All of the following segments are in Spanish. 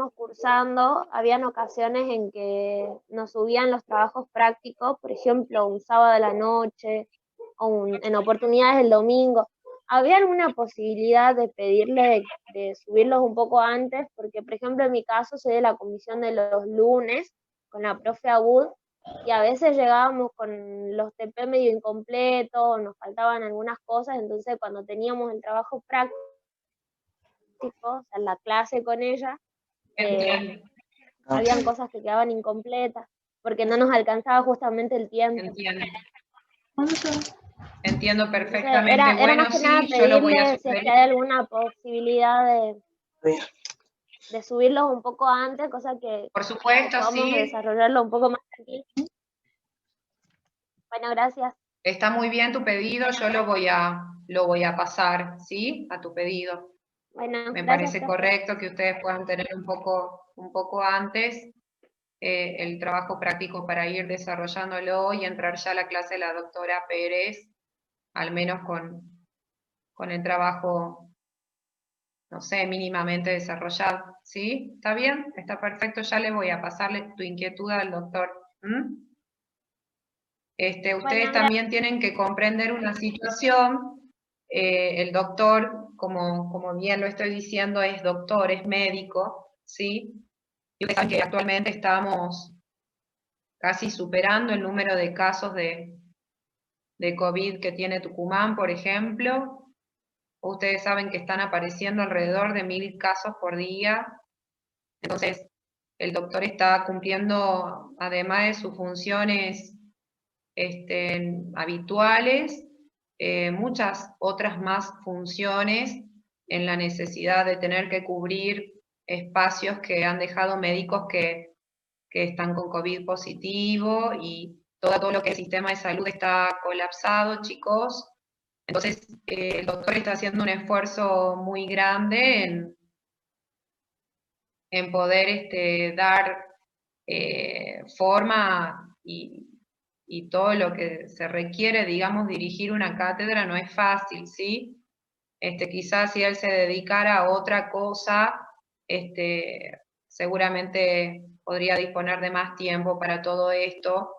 fuimos cursando, habían ocasiones en que nos subían los trabajos prácticos, por ejemplo, un sábado a la noche, o en oportunidades del domingo. ¿Había alguna posibilidad de pedirle de subirlos un poco antes? Porque, por ejemplo, en mi caso soy de la comisión de los lunes con la profe Abud, y a veces llegábamos con los TP medio incompletos, nos faltaban algunas cosas, entonces cuando teníamos el trabajo práctico, o sea, la clase con ella, Entiendo, habían cosas que quedaban incompletas, porque no nos alcanzaba justamente el tiempo. entiendo. Entiendo Entonces, perfectamente. era más Bueno, que nada sí, yo lo voy a pedirle si es que sugerir. hay alguna posibilidad de subirlos un poco antes, cosa Por que supuesto, podamos sí, desarrollarlo un poco más tranquilo. Bueno, gracias. está muy bien tu pedido, yo lo voy a pasar, ¿sí? A tu pedido. Bueno, Me gracias, parece profe. correcto que ustedes puedan tener un poco antes el trabajo práctico para ir desarrollándolo y entrar ya a la clase de la doctora Pérez, al menos con el trabajo, no sé, mínimamente desarrollado, ¿sí? ¿Está bien? Está perfecto, ya le voy a pasarle tu inquietud al doctor. ¿Mm? Bueno, Ustedes gracias. también tienen que comprender una situación. El doctor, como bien lo estoy diciendo, es doctor, es médico, ¿sí? Y ustedes saben que actualmente estamos casi superando el número de casos de COVID que tiene Tucumán, por ejemplo. Ustedes saben que están apareciendo alrededor de 1000 casos por día. Entonces, el doctor está cumpliendo, además de sus funciones habituales, muchas otras más funciones en la necesidad de tener que cubrir espacios que han dejado médicos que están con COVID positivo y todo lo que el sistema de salud está colapsado, chicos. Entonces, el doctor está haciendo un esfuerzo muy grande en poder dar forma y todo lo que se requiere, digamos, dirigir una cátedra no es fácil, ¿sí? Quizás si él se dedicara a otra cosa, seguramente podría disponer de más tiempo para todo esto,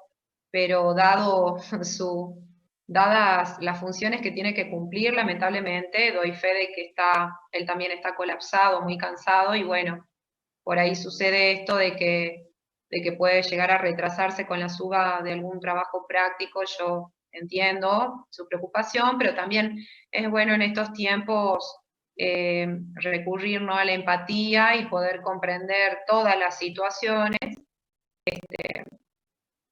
pero dadas las funciones que tiene que cumplir, lamentablemente, doy fe de que él también está colapsado, muy cansado, y bueno, por ahí sucede esto de que puede llegar a retrasarse con la suba de algún trabajo práctico. Yo entiendo su preocupación, pero también es bueno en estos tiempos recurrir, ¿no?, a la empatía y poder comprender todas las situaciones,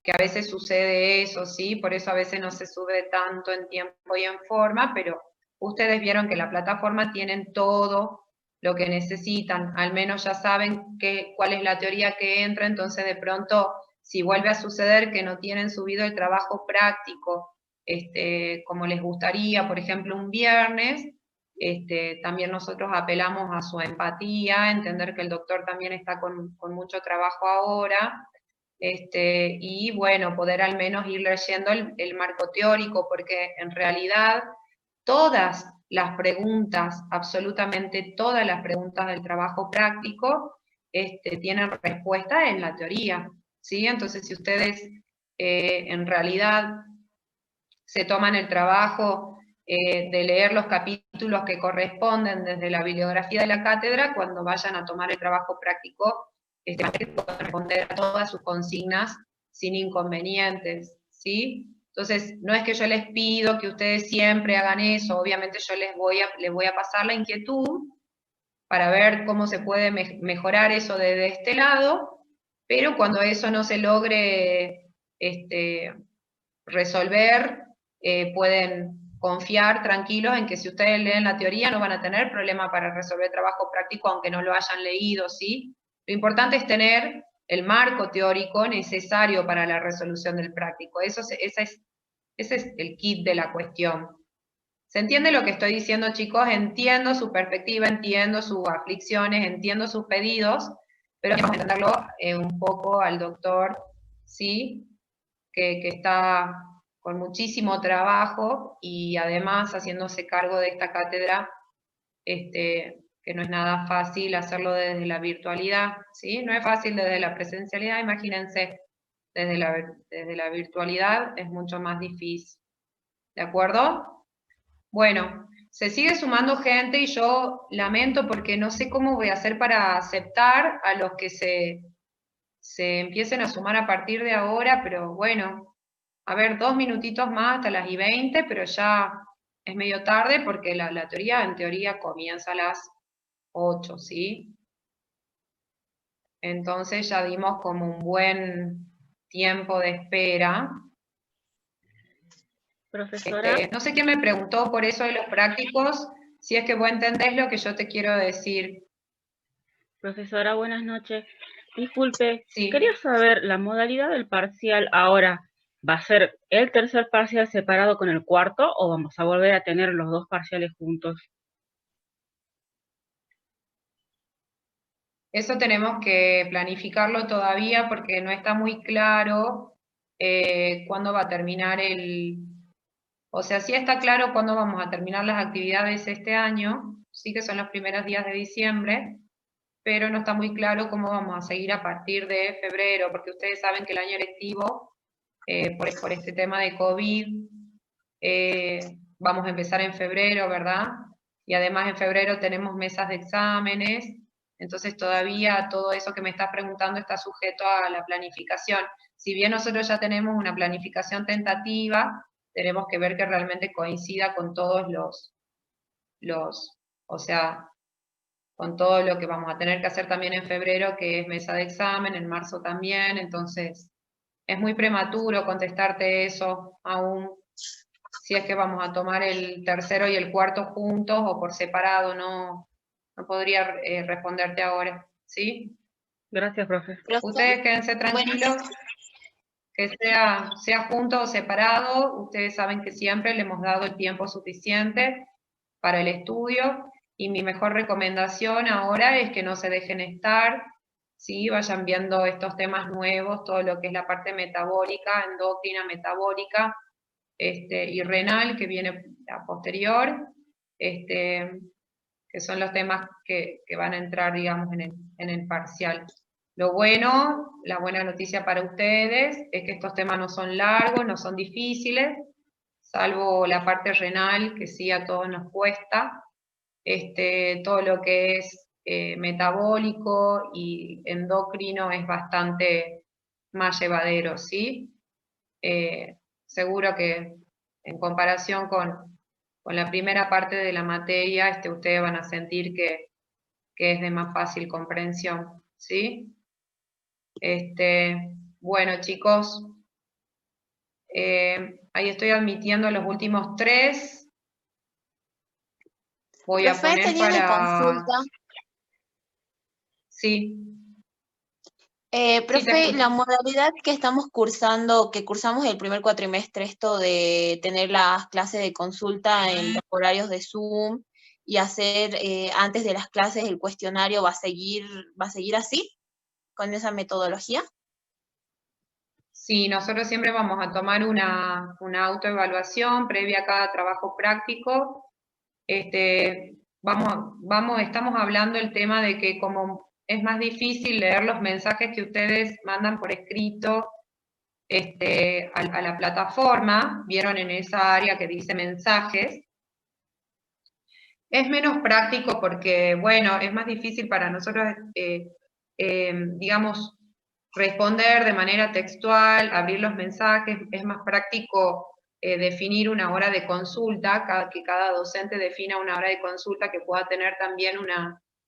que a veces sucede eso, ¿sí? Por eso a veces no se sube tanto en tiempo y en forma, pero ustedes vieron que la plataforma tienen todo lo que necesitan, al menos ya saben cuál es la teoría que entra, entonces de pronto, si vuelve a suceder que no tienen subido el trabajo práctico, como les gustaría, por ejemplo, un viernes, también nosotros apelamos a su empatía, entender que el doctor también está con mucho trabajo ahora, y bueno, poder al menos ir leyendo el marco teórico, porque en realidad todas las preguntas, absolutamente todas las preguntas del trabajo práctico, tienen respuesta en la teoría, ¿sí? Entonces, si ustedes en realidad se toman el trabajo de leer los capítulos que corresponden desde la bibliografía de la cátedra, cuando vayan a tomar el trabajo práctico, puedan responder a todas sus consignas sin inconvenientes, ¿sí? Entonces, no es que yo les pido que ustedes siempre hagan eso, obviamente yo les voy a pasar la inquietud para ver cómo se puede mejorar eso desde este lado, pero cuando eso no se logre resolver, pueden confiar tranquilos en que si ustedes leen la teoría no van a tener problema para resolver trabajo práctico aunque no lo hayan leído, ¿sí? Lo importante es tener el marco teórico necesario para la resolución del práctico. Ese es el kit de la cuestión. ¿Se entiende lo que estoy diciendo, chicos? Entiendo su perspectiva, entiendo sus aflicciones, entiendo sus pedidos, pero hay que entenderlo un poco al doctor, ¿sí? Que está con muchísimo trabajo y además haciéndose cargo de esta cátedra que no es nada fácil hacerlo desde la virtualidad, ¿sí? No es fácil desde la presencialidad, imagínense, desde la virtualidad es mucho más difícil, ¿de acuerdo? Bueno, se sigue sumando gente y yo lamento porque no sé cómo voy a hacer para aceptar a los que se empiecen a sumar a partir de ahora, pero bueno, a ver, 2 minutitos más hasta las y 20, pero ya es medio tarde porque la teoría, en teoría, comienza a las 8, ¿sí? Entonces ya dimos como un buen tiempo de espera. Profesora, No sé quién me preguntó por eso de los prácticos, si es que vos entendés lo que yo te quiero decir. profesora, buenas noches. Disculpe, Sí. quería saber la modalidad del parcial ahora. ¿Va a ser el tercer parcial separado con el cuarto o vamos a volver a tener los dos parciales juntos? Eso tenemos que planificarlo todavía porque no está muy claro cuándo va a terminar o sea, sí está claro cuándo vamos a terminar las actividades este año, sí que son los primeros días de diciembre, pero no está muy claro cómo vamos a seguir a partir de febrero, porque ustedes saben que el año lectivo, por este tema de COVID, vamos a empezar en febrero, ¿verdad? Y además en febrero tenemos mesas de exámenes, entonces todavía todo eso que me estás preguntando está sujeto a la planificación. Si bien nosotros ya tenemos una planificación tentativa, tenemos que ver que realmente coincida con todos o sea, con todo lo que vamos a tener que hacer también en febrero, que es mesa de examen, en marzo también, entonces es muy prematuro contestarte eso aún, si es que vamos a tomar el tercero y el cuarto juntos o por separado, no podría responderte ahora, ¿sí? Gracias, profe. Ustedes quédense tranquilos, que sea junto o separado, ustedes saben que siempre le hemos dado el tiempo suficiente para el estudio, y mi mejor recomendación ahora es que no se dejen estar, ¿sí? Vayan viendo estos temas nuevos, todo lo que es la parte metabólica, endocrina, metabólica, y renal, que viene a posterior, que son los temas que van a entrar, digamos, en el parcial. Lo bueno, la buena noticia para ustedes, es que estos temas no son largos, no son difíciles, salvo la parte renal, que sí a todos nos cuesta. Todo lo que es metabólico y endocrino es bastante más llevadero, ¿sí? Seguro que en comparación con la primera parte de la materia, ustedes van a sentir que es de más fácil comprensión, ¿sí? Bueno, chicos, ahí estoy admitiendo los últimos 3. Voy a Profe, poner tenía una consulta. Sí. Profe, la modalidad que estamos cursando, que cursamos el primer cuatrimestre, esto de tener las clases de consulta en los horarios de Zoom y hacer antes de las clases el cuestionario, ¿va a seguir así, con esa metodología? Sí, nosotros siempre vamos a tomar una autoevaluación previa a cada trabajo práctico. Estamos hablando el tema de que como es más difícil leer los mensajes que ustedes mandan por escrito a la plataforma, vieron en esa área que dice mensajes, es menos práctico porque, bueno, es más difícil para nosotros, digamos, responder de manera textual, abrir los mensajes, es más práctico definir una hora de consulta, que cada docente defina una hora de consulta que pueda tener también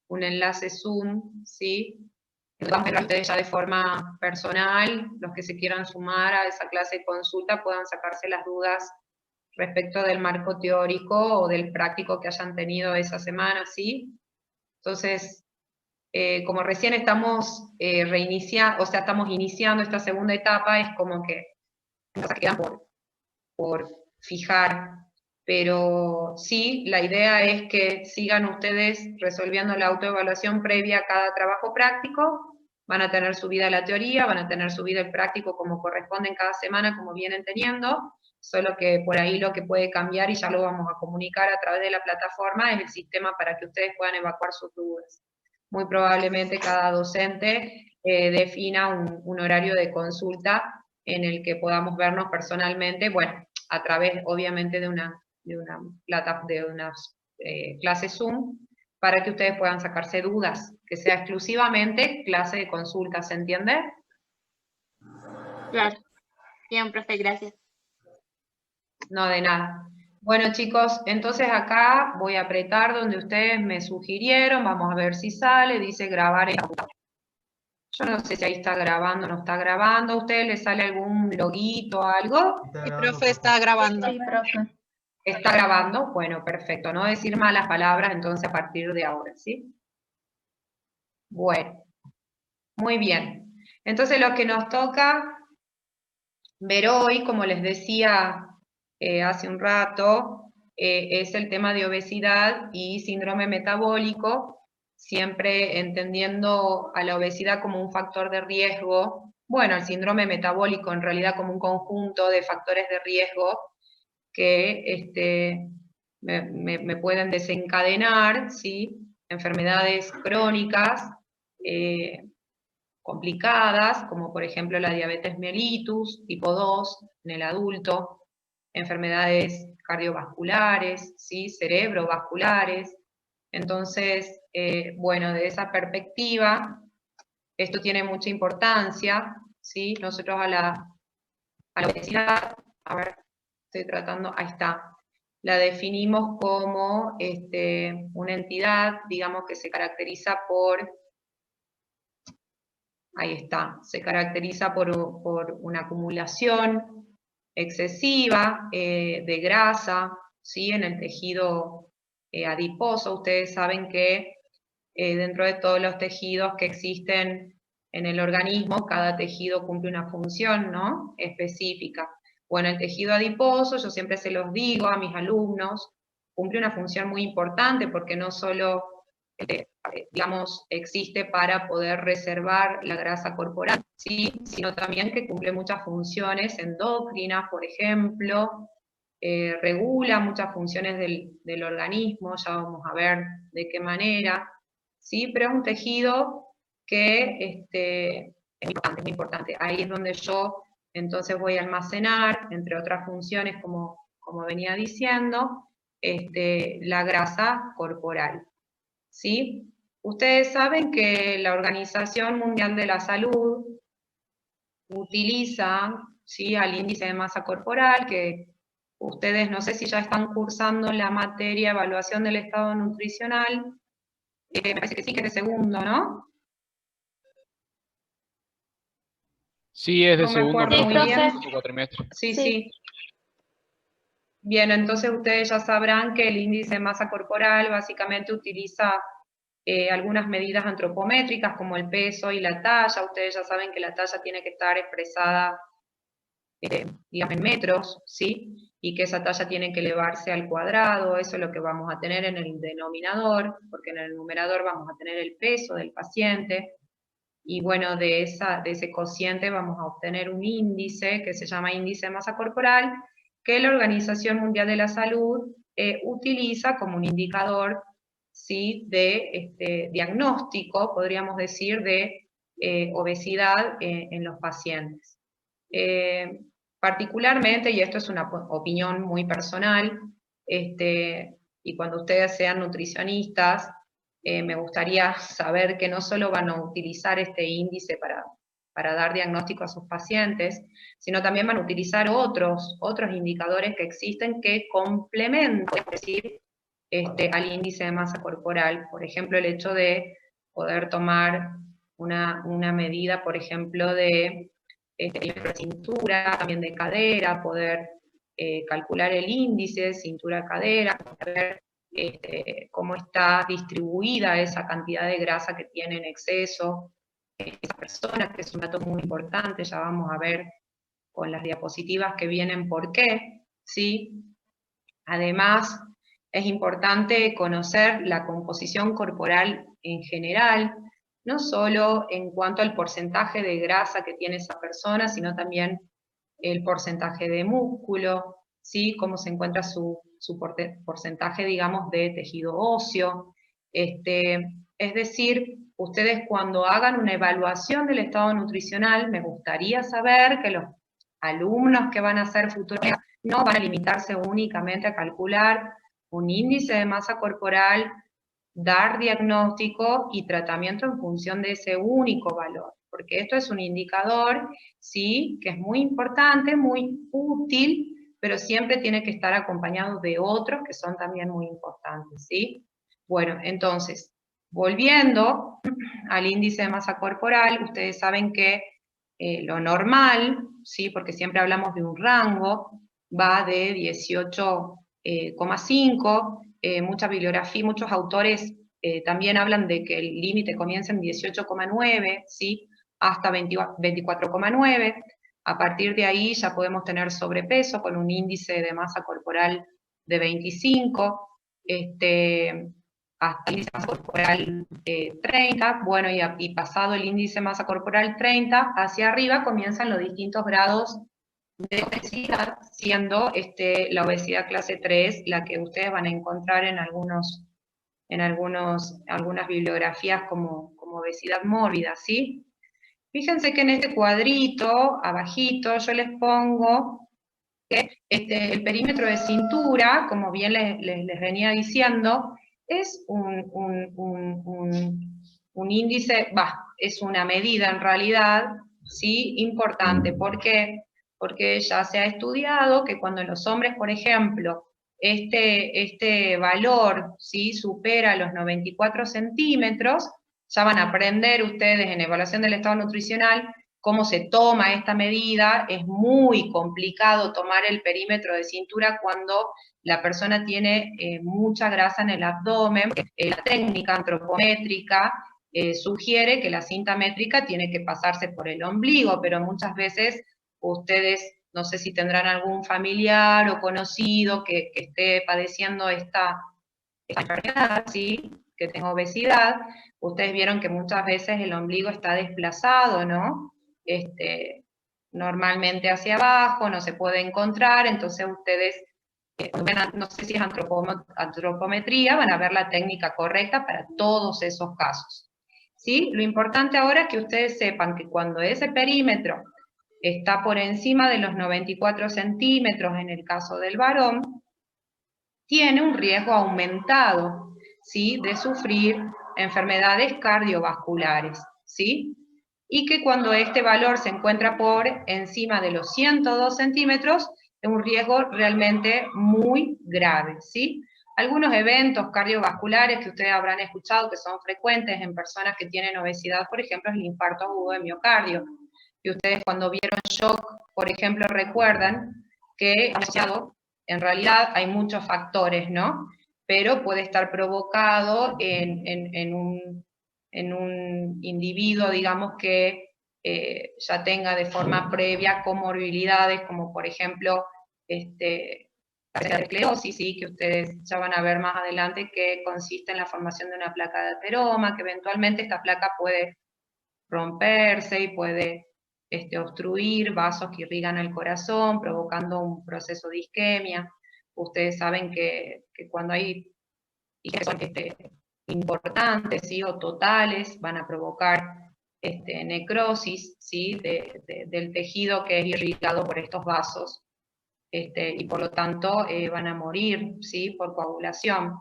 un enlace Zoom, ¿sí? Vamos a ver ustedes ya de forma personal, los que se quieran sumar a esa clase de consulta puedan sacarse las dudas respecto del marco teórico o del práctico que hayan tenido esa semana, ¿sí? Entonces, como recién estamos estamos iniciando esta segunda etapa, es como que cosas que quedan por fijar, pero sí, la idea es que sigan ustedes resolviendo la autoevaluación previa a cada trabajo práctico, van a tener subida la teoría, van a tener subida el práctico como corresponde en cada semana, como vienen teniendo, solo que por ahí lo que puede cambiar, y ya lo vamos a comunicar a través de la plataforma, es el sistema para que ustedes puedan evacuar sus dudas. Muy probablemente cada docente defina un horario de consulta en el que podamos vernos personalmente, bueno, a través obviamente de unas clases Zoom, para que ustedes puedan sacarse dudas, que sea exclusivamente clase de consulta, ¿se entiende? Claro. Bien, profe, gracias. No, de nada. Bueno, chicos, entonces acá voy a apretar donde ustedes me sugirieron, vamos a ver si sale, dice grabar en... Yo no sé si ahí está grabando o no está grabando, ¿a ustedes les sale algún loguito o algo? Sí, profe, está grabando. Sí, profe. ¿Está grabando? Bueno, perfecto, no decir malas palabras entonces a partir de ahora, ¿sí? Bueno, muy bien. Entonces lo que nos toca ver hoy, como les decía hace un rato, es el tema de obesidad y síndrome metabólico, siempre entendiendo a la obesidad como un factor de riesgo, bueno, el síndrome metabólico en realidad como un conjunto de factores de riesgo que me pueden desencadenar, ¿sí? Enfermedades crónicas, complicadas, como por ejemplo la diabetes mellitus tipo 2 en el adulto, enfermedades cardiovasculares, ¿sí? Cerebrovasculares. Entonces, bueno, de esa perspectiva, esto tiene mucha importancia, ¿sí? Nosotros a la obesidad, a ver, estoy tratando, ahí está, la definimos como una entidad, digamos, que se caracteriza por... Ahí está, se caracteriza por una acumulación excesiva de grasa, ¿sí? En el tejido adiposo. Ustedes saben que dentro de todos los tejidos que existen en el organismo, cada tejido cumple una función, ¿no? Específica. Bueno, el tejido adiposo, yo siempre se los digo a mis alumnos, cumple una función muy importante porque no solo digamos, existe para poder reservar la grasa corporal, ¿sí? Sino también que cumple muchas funciones endocrinas, por ejemplo, regula muchas funciones del organismo, ya vamos a ver de qué manera, ¿sí? Pero es un tejido que es muy importante. Ahí es donde yo entonces voy a almacenar, entre otras funciones, como venía diciendo, la grasa corporal. ¿Sí? Ustedes saben que la Organización Mundial de la Salud utiliza, ¿sí?, al índice de masa corporal, que ustedes no sé si ya están cursando la materia evaluación del estado nutricional, me parece que sí, que es de segundo, ¿no? Sí, es de No me segundo, acuerdo profe, muy bien. segundo cuatrimestre. Sí, Sí. sí. Bien, entonces ustedes ya sabrán que el índice de masa corporal básicamente utiliza algunas medidas antropométricas como el peso y la talla. Ustedes ya saben que la talla tiene que estar expresada, digamos, en metros, ¿sí? Y que esa talla tiene que elevarse al cuadrado, eso es lo que vamos a tener en el denominador, porque en el numerador vamos a tener el peso del paciente, y bueno, de ese cociente vamos a obtener un índice que se llama índice de masa corporal, que la Organización Mundial de la Salud utiliza como un indicador, ¿sí?, de diagnóstico, podríamos decir, de obesidad en los pacientes. Particularmente, y esto es una opinión muy personal, y cuando ustedes sean nutricionistas, me gustaría saber que no solo van a utilizar este índice para dar diagnóstico a sus pacientes, sino también van a utilizar otros indicadores que existen que complementan, es decir, al índice de masa corporal. Por ejemplo, el hecho de poder tomar una medida, por ejemplo, de cintura, también de cadera, poder calcular el índice, cintura-cadera, ver cómo está distribuida esa cantidad de grasa que tiene en exceso esa persona, que es un dato muy importante, ya vamos a ver con las diapositivas que vienen por qué, ¿sí? Además, es importante conocer la composición corporal en general, no solo en cuanto al porcentaje de grasa que tiene esa persona, sino también el porcentaje de músculo, ¿sí? Cómo se encuentra su porcentaje, digamos, de tejido óseo. Es decir, ustedes cuando hagan una evaluación del estado nutricional, me gustaría saber que los alumnos que van a hacer futuros no van a limitarse únicamente a calcular un índice de masa corporal, dar diagnóstico y tratamiento en función de ese único valor, porque esto es un indicador, sí, que es muy importante, muy útil, pero siempre tiene que estar acompañado de otros que son también muy importantes, ¿sí? Bueno, entonces, volviendo al índice de masa corporal, ustedes saben que lo normal, ¿sí? Porque siempre hablamos de un rango, va de 18,5, mucha bibliografía, muchos autores también hablan de que el límite comienza en 18,9, ¿sí? Hasta 24,9. A partir de ahí ya podemos tener sobrepeso con un índice de masa corporal de 25, hasta el índice de masa corporal 30, bueno, y pasado el índice de masa corporal 30, hacia arriba comienzan los distintos grados de obesidad, siendo la obesidad clase 3 la que ustedes van a encontrar en algunas bibliografías como obesidad mórbida, ¿sí? Fíjense que en este cuadrito, abajito, yo les pongo que el perímetro de cintura, como bien les venía diciendo, es un índice, es una medida en realidad, ¿sí? Importante. ¿Por qué? Porque ya se ha estudiado que cuando en los hombres, por ejemplo, este valor, ¿sí? Supera los 94 centímetros, ya van a aprender ustedes en evaluación del estado nutricional cómo se toma esta medida. Es muy complicado tomar el perímetro de cintura cuando la persona tiene mucha grasa en el abdomen. La técnica antropométrica sugiere que la cinta métrica tiene que pasarse por el ombligo, pero muchas veces ustedes, no sé si tendrán algún familiar o conocido que esté padeciendo esta enfermedad, ¿sí? Que tenga obesidad. Ustedes vieron que muchas veces el ombligo está desplazado, ¿no? Normalmente hacia abajo, no se puede encontrar, entonces ustedes, no sé si es antropometría, van a ver la técnica correcta para todos esos casos. ¿Sí? Lo importante ahora es que ustedes sepan que cuando ese perímetro está por encima de los 94 centímetros en el caso del varón, tiene un riesgo aumentado, ¿sí? De sufrir enfermedades cardiovasculares, ¿sí? Y que cuando este valor se encuentra por encima de los 102 centímetros, es un riesgo realmente muy grave, ¿sí? Algunos eventos cardiovasculares que ustedes habrán escuchado que son frecuentes en personas que tienen obesidad, por ejemplo, es el infarto agudo de miocardio. Y ustedes cuando vieron shock, por ejemplo, recuerdan que asociado, en realidad hay muchos factores, ¿no? Pero puede estar provocado en un individuo, digamos, que ya tenga de forma previa comorbilidades, como por ejemplo, la esclerosis, ¿sí? Que ustedes ya van a ver más adelante, que consiste en la formación de una placa de ateroma, que eventualmente esta placa puede romperse y puede obstruir vasos que irrigan el corazón, provocando un proceso de isquemia. Ustedes saben que cuando hay isquemias importantes, ¿sí? O totales, van a provocar necrosis, ¿sí? Del tejido que es irrigado por estos vasos, y por lo tanto van a morir, ¿sí? Por coagulación.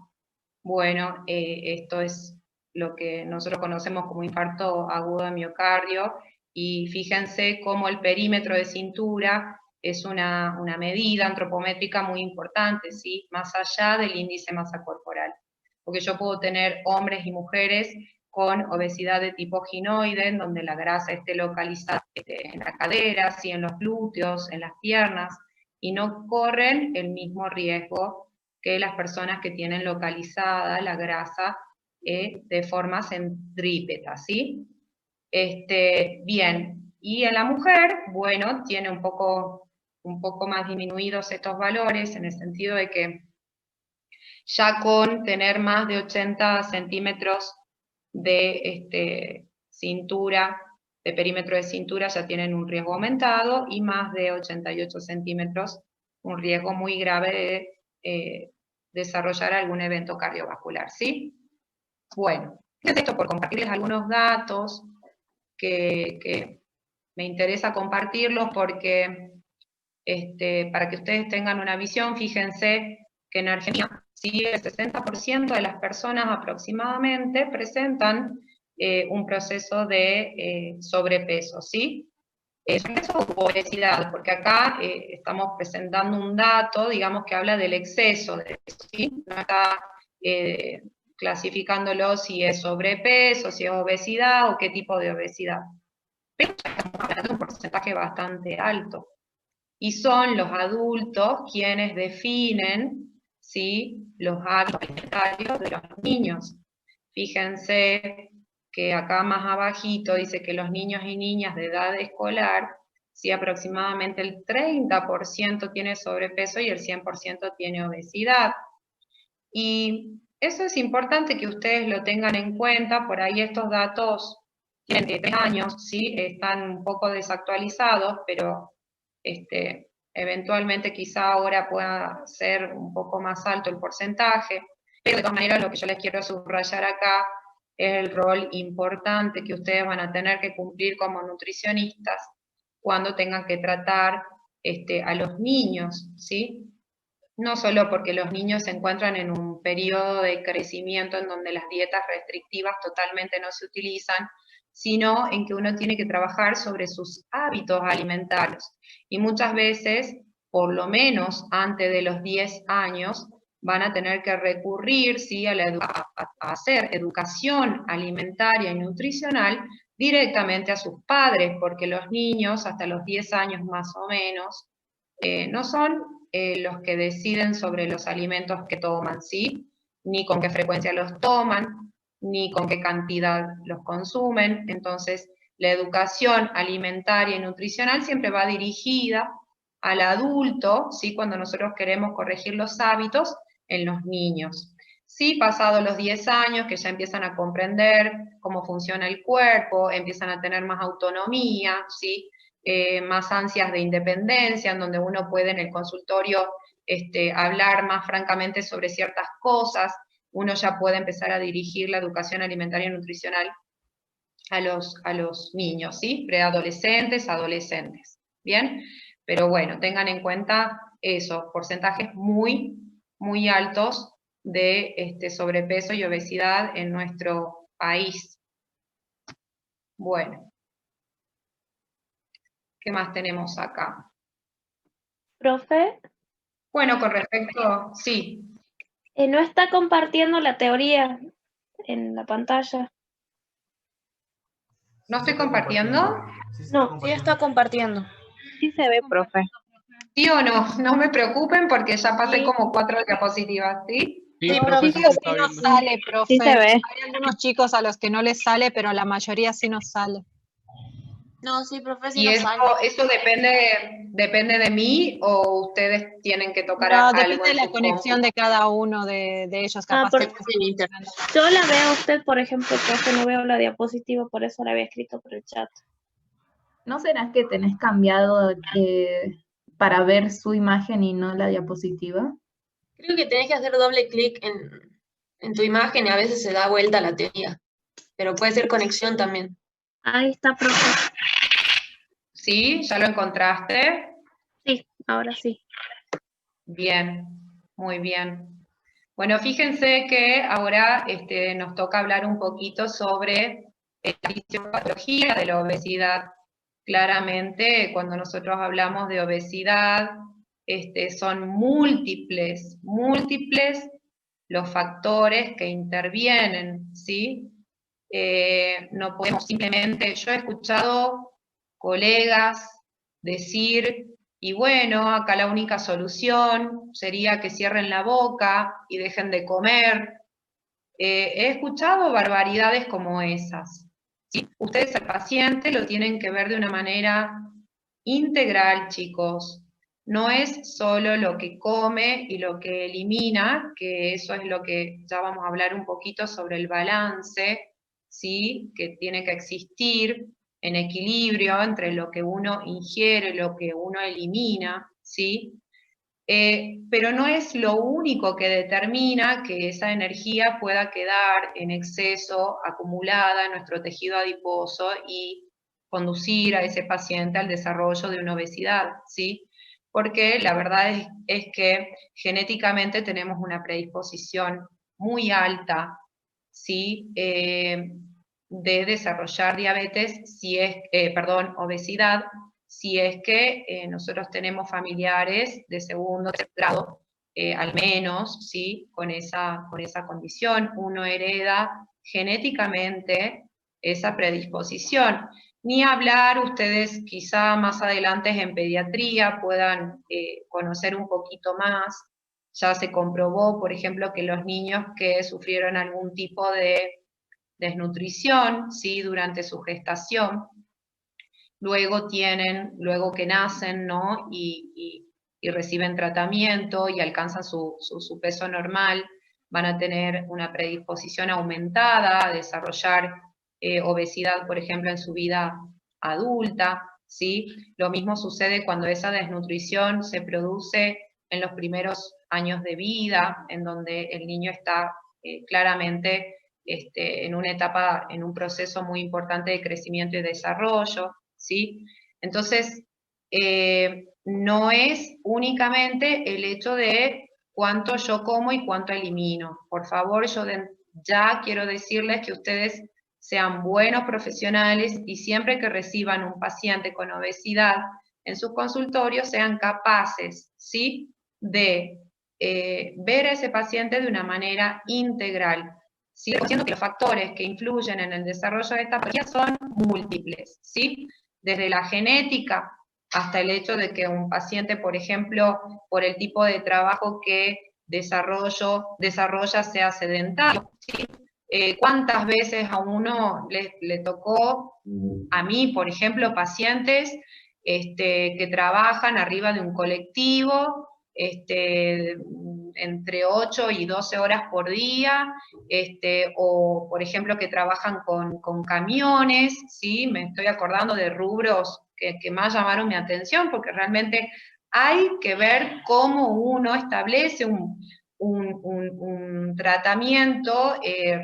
Bueno, esto es lo que nosotros conocemos como infarto agudo de miocardio, y fíjense cómo el perímetro de cintura es una medida antropométrica muy importante, ¿sí? Más allá del índice de masa corporal. Porque yo puedo tener hombres y mujeres con obesidad de tipo ginoide, en donde la grasa esté localizada en la cadera, ¿sí? En los glúteos, en las piernas, y no corren el mismo riesgo que las personas que tienen localizada la grasa de forma centrípeta, ¿sí? Bien, y en la mujer, bueno, tiene un poco más disminuidos estos valores, en el sentido de que ya con tener más de 80 centímetros de cintura, de perímetro de cintura ya tienen un riesgo aumentado, y más de 88 centímetros, un riesgo muy grave de desarrollar algún evento cardiovascular, ¿sí? Bueno, esto por compartirles algunos datos que me interesa compartirlos porque para que ustedes tengan una visión. Fíjense que en Argentina, ¿sí?, el 60% de las personas aproximadamente presentan un proceso de sobrepeso, ¿sí? Sobrepeso u obesidad, porque acá estamos presentando un dato, digamos, que habla del exceso de peso, ¿sí? No está clasificándolo si es sobrepeso, si es obesidad o qué tipo de obesidad. Pero ya estamos hablando de un porcentaje bastante alto. Y son los adultos quienes definen, ¿sí?, los hábitos alimentarios de los niños. Fíjense que acá más abajito dice que los niños y niñas de edad escolar, sí, aproximadamente el 30% tiene sobrepeso y el 100% tiene obesidad. Y eso es importante que ustedes lo tengan en cuenta. Por ahí estos datos tienen 3 años, ¿sí?, están un poco desactualizados, pero eventualmente quizá ahora pueda ser un poco más alto el porcentaje, pero de todas maneras lo que yo les quiero subrayar acá es el rol importante que ustedes van a tener que cumplir como nutricionistas cuando tengan que tratar a los niños, ¿sí? No solo porque los niños se encuentran en un periodo de crecimiento en donde las dietas restrictivas totalmente no se utilizan, sino en que uno tiene que trabajar sobre sus hábitos alimentarios. Y muchas veces, por lo menos antes de los 10 años, van a tener que recurrir, ¿sí?, a hacer educación alimentaria y nutricional directamente a sus padres, porque los niños hasta los 10 años más o menos no son los que deciden sobre los alimentos que toman, ¿sí?, ni con qué frecuencia los toman, ni con qué cantidad los consumen. Entonces, la educación alimentaria y nutricional siempre va dirigida al adulto, ¿sí?, cuando nosotros queremos corregir los hábitos en los niños. Sí, pasados los 10 años, que ya empiezan a comprender cómo funciona el cuerpo, empiezan a tener más autonomía, ¿sí?, más ansias de independencia, en donde uno puede en el consultorio hablar más francamente sobre ciertas cosas, uno ya puede empezar a dirigir la educación alimentaria y nutricional a los niños, ¿sí?, preadolescentes, adolescentes, ¿bien? Pero bueno, tengan en cuenta eso, porcentajes muy, muy altos de sobrepeso y obesidad en nuestro país. Bueno. ¿Qué más tenemos acá? Profe, Bueno, con respecto, sí. no está compartiendo la teoría en la pantalla. ¿No estoy compartiendo? No, Sí, está compartiendo. Sí se ve, profe. ¿Sí o no? No me preocupen porque ya pasé Sí. como 4 diapositivas, ¿sí? Sí, Sí, profe, profe, sí se sí está nos viendo. sale, profe. Sí se ve. Hay algunos chicos a los que no les sale, pero la mayoría sí nos sale. No, sí, profe, sí ¿Y nos eso sale. depende de mí o ustedes tienen que tocar No, algo depende de en la su conexión compu? de cada uno de ellos, Ah, capaz porque que En internet. yo la veo a usted, por ejemplo, profe, no veo la diapositiva, por eso la había escrito por el chat. ¿No será que tenés cambiado para ver su imagen y no la diapositiva? Creo que tenés que hacer doble clic en tu imagen y a veces se da vuelta la teoría. Pero puede ser conexión también. Ahí está, profe. ¿Sí? ¿Ya lo encontraste? Sí, ahora sí. Bien, muy bien. Bueno, fíjense que ahora nos toca hablar un poquito sobre la fisiopatología de la obesidad. Claramente, cuando nosotros hablamos de obesidad, son múltiples los factores que intervienen, ¿sí? No podemos simplemente, yo he escuchado colegas decir, y bueno, acá la única solución sería que cierren la boca y dejen de comer. He escuchado barbaridades como esas. ¿Sí? Ustedes al paciente lo tienen que ver de una manera integral, chicos. No es solo lo que come y lo que elimina, que eso es lo que ya vamos a hablar un poquito sobre el balance, ¿sí?, que tiene que existir, en equilibrio entre lo que uno ingiere, lo que uno elimina, ¿sí? Pero no es lo único que determina que esa energía pueda quedar en exceso acumulada en nuestro tejido adiposo y conducir a ese paciente al desarrollo de una obesidad, ¿sí? Porque la verdad es que genéticamente tenemos una predisposición muy alta, ¿sí? De desarrollar diabetes, obesidad, si es que nosotros tenemos familiares de segundo o tercer grado, al menos, ¿sí? Con esa condición, uno hereda genéticamente esa predisposición. Ni hablar, ustedes quizá más adelante en pediatría puedan conocer un poquito más. Ya se comprobó, por ejemplo, que los niños que sufrieron algún tipo de desnutrición, ¿sí? Durante su gestación, luego que nacen, ¿no? Y reciben tratamiento y alcanzan su peso normal, van a tener una predisposición aumentada a desarrollar obesidad, por ejemplo, en su vida adulta, ¿sí? Lo mismo sucede cuando esa desnutrición se produce en los primeros años de vida, en donde el niño está claramente en una etapa, en un proceso muy importante de crecimiento y desarrollo, ¿sí? Entonces, no es únicamente el hecho de cuánto yo como y cuánto elimino. Por favor, ya quiero decirles que ustedes sean buenos profesionales y siempre que reciban un paciente con obesidad en sus consultorios sean capaces, ¿sí? De ver a ese paciente de una manera integral. ¿Sí? Diciendo que los factores que influyen en el desarrollo de esta patología son múltiples, ¿sí? Desde la genética hasta el hecho de que un paciente, por ejemplo, por el tipo de trabajo que desarrolla sea sedentario, ¿sí? ¿Cuántas veces a uno le tocó, a mí, por ejemplo, pacientes que trabajan arriba de un colectivo, entre 8 y 12 horas por día, o por ejemplo que trabajan con camiones, ¿sí? Me estoy acordando de rubros que más llamaron mi atención, porque realmente hay que ver cómo uno establece un tratamiento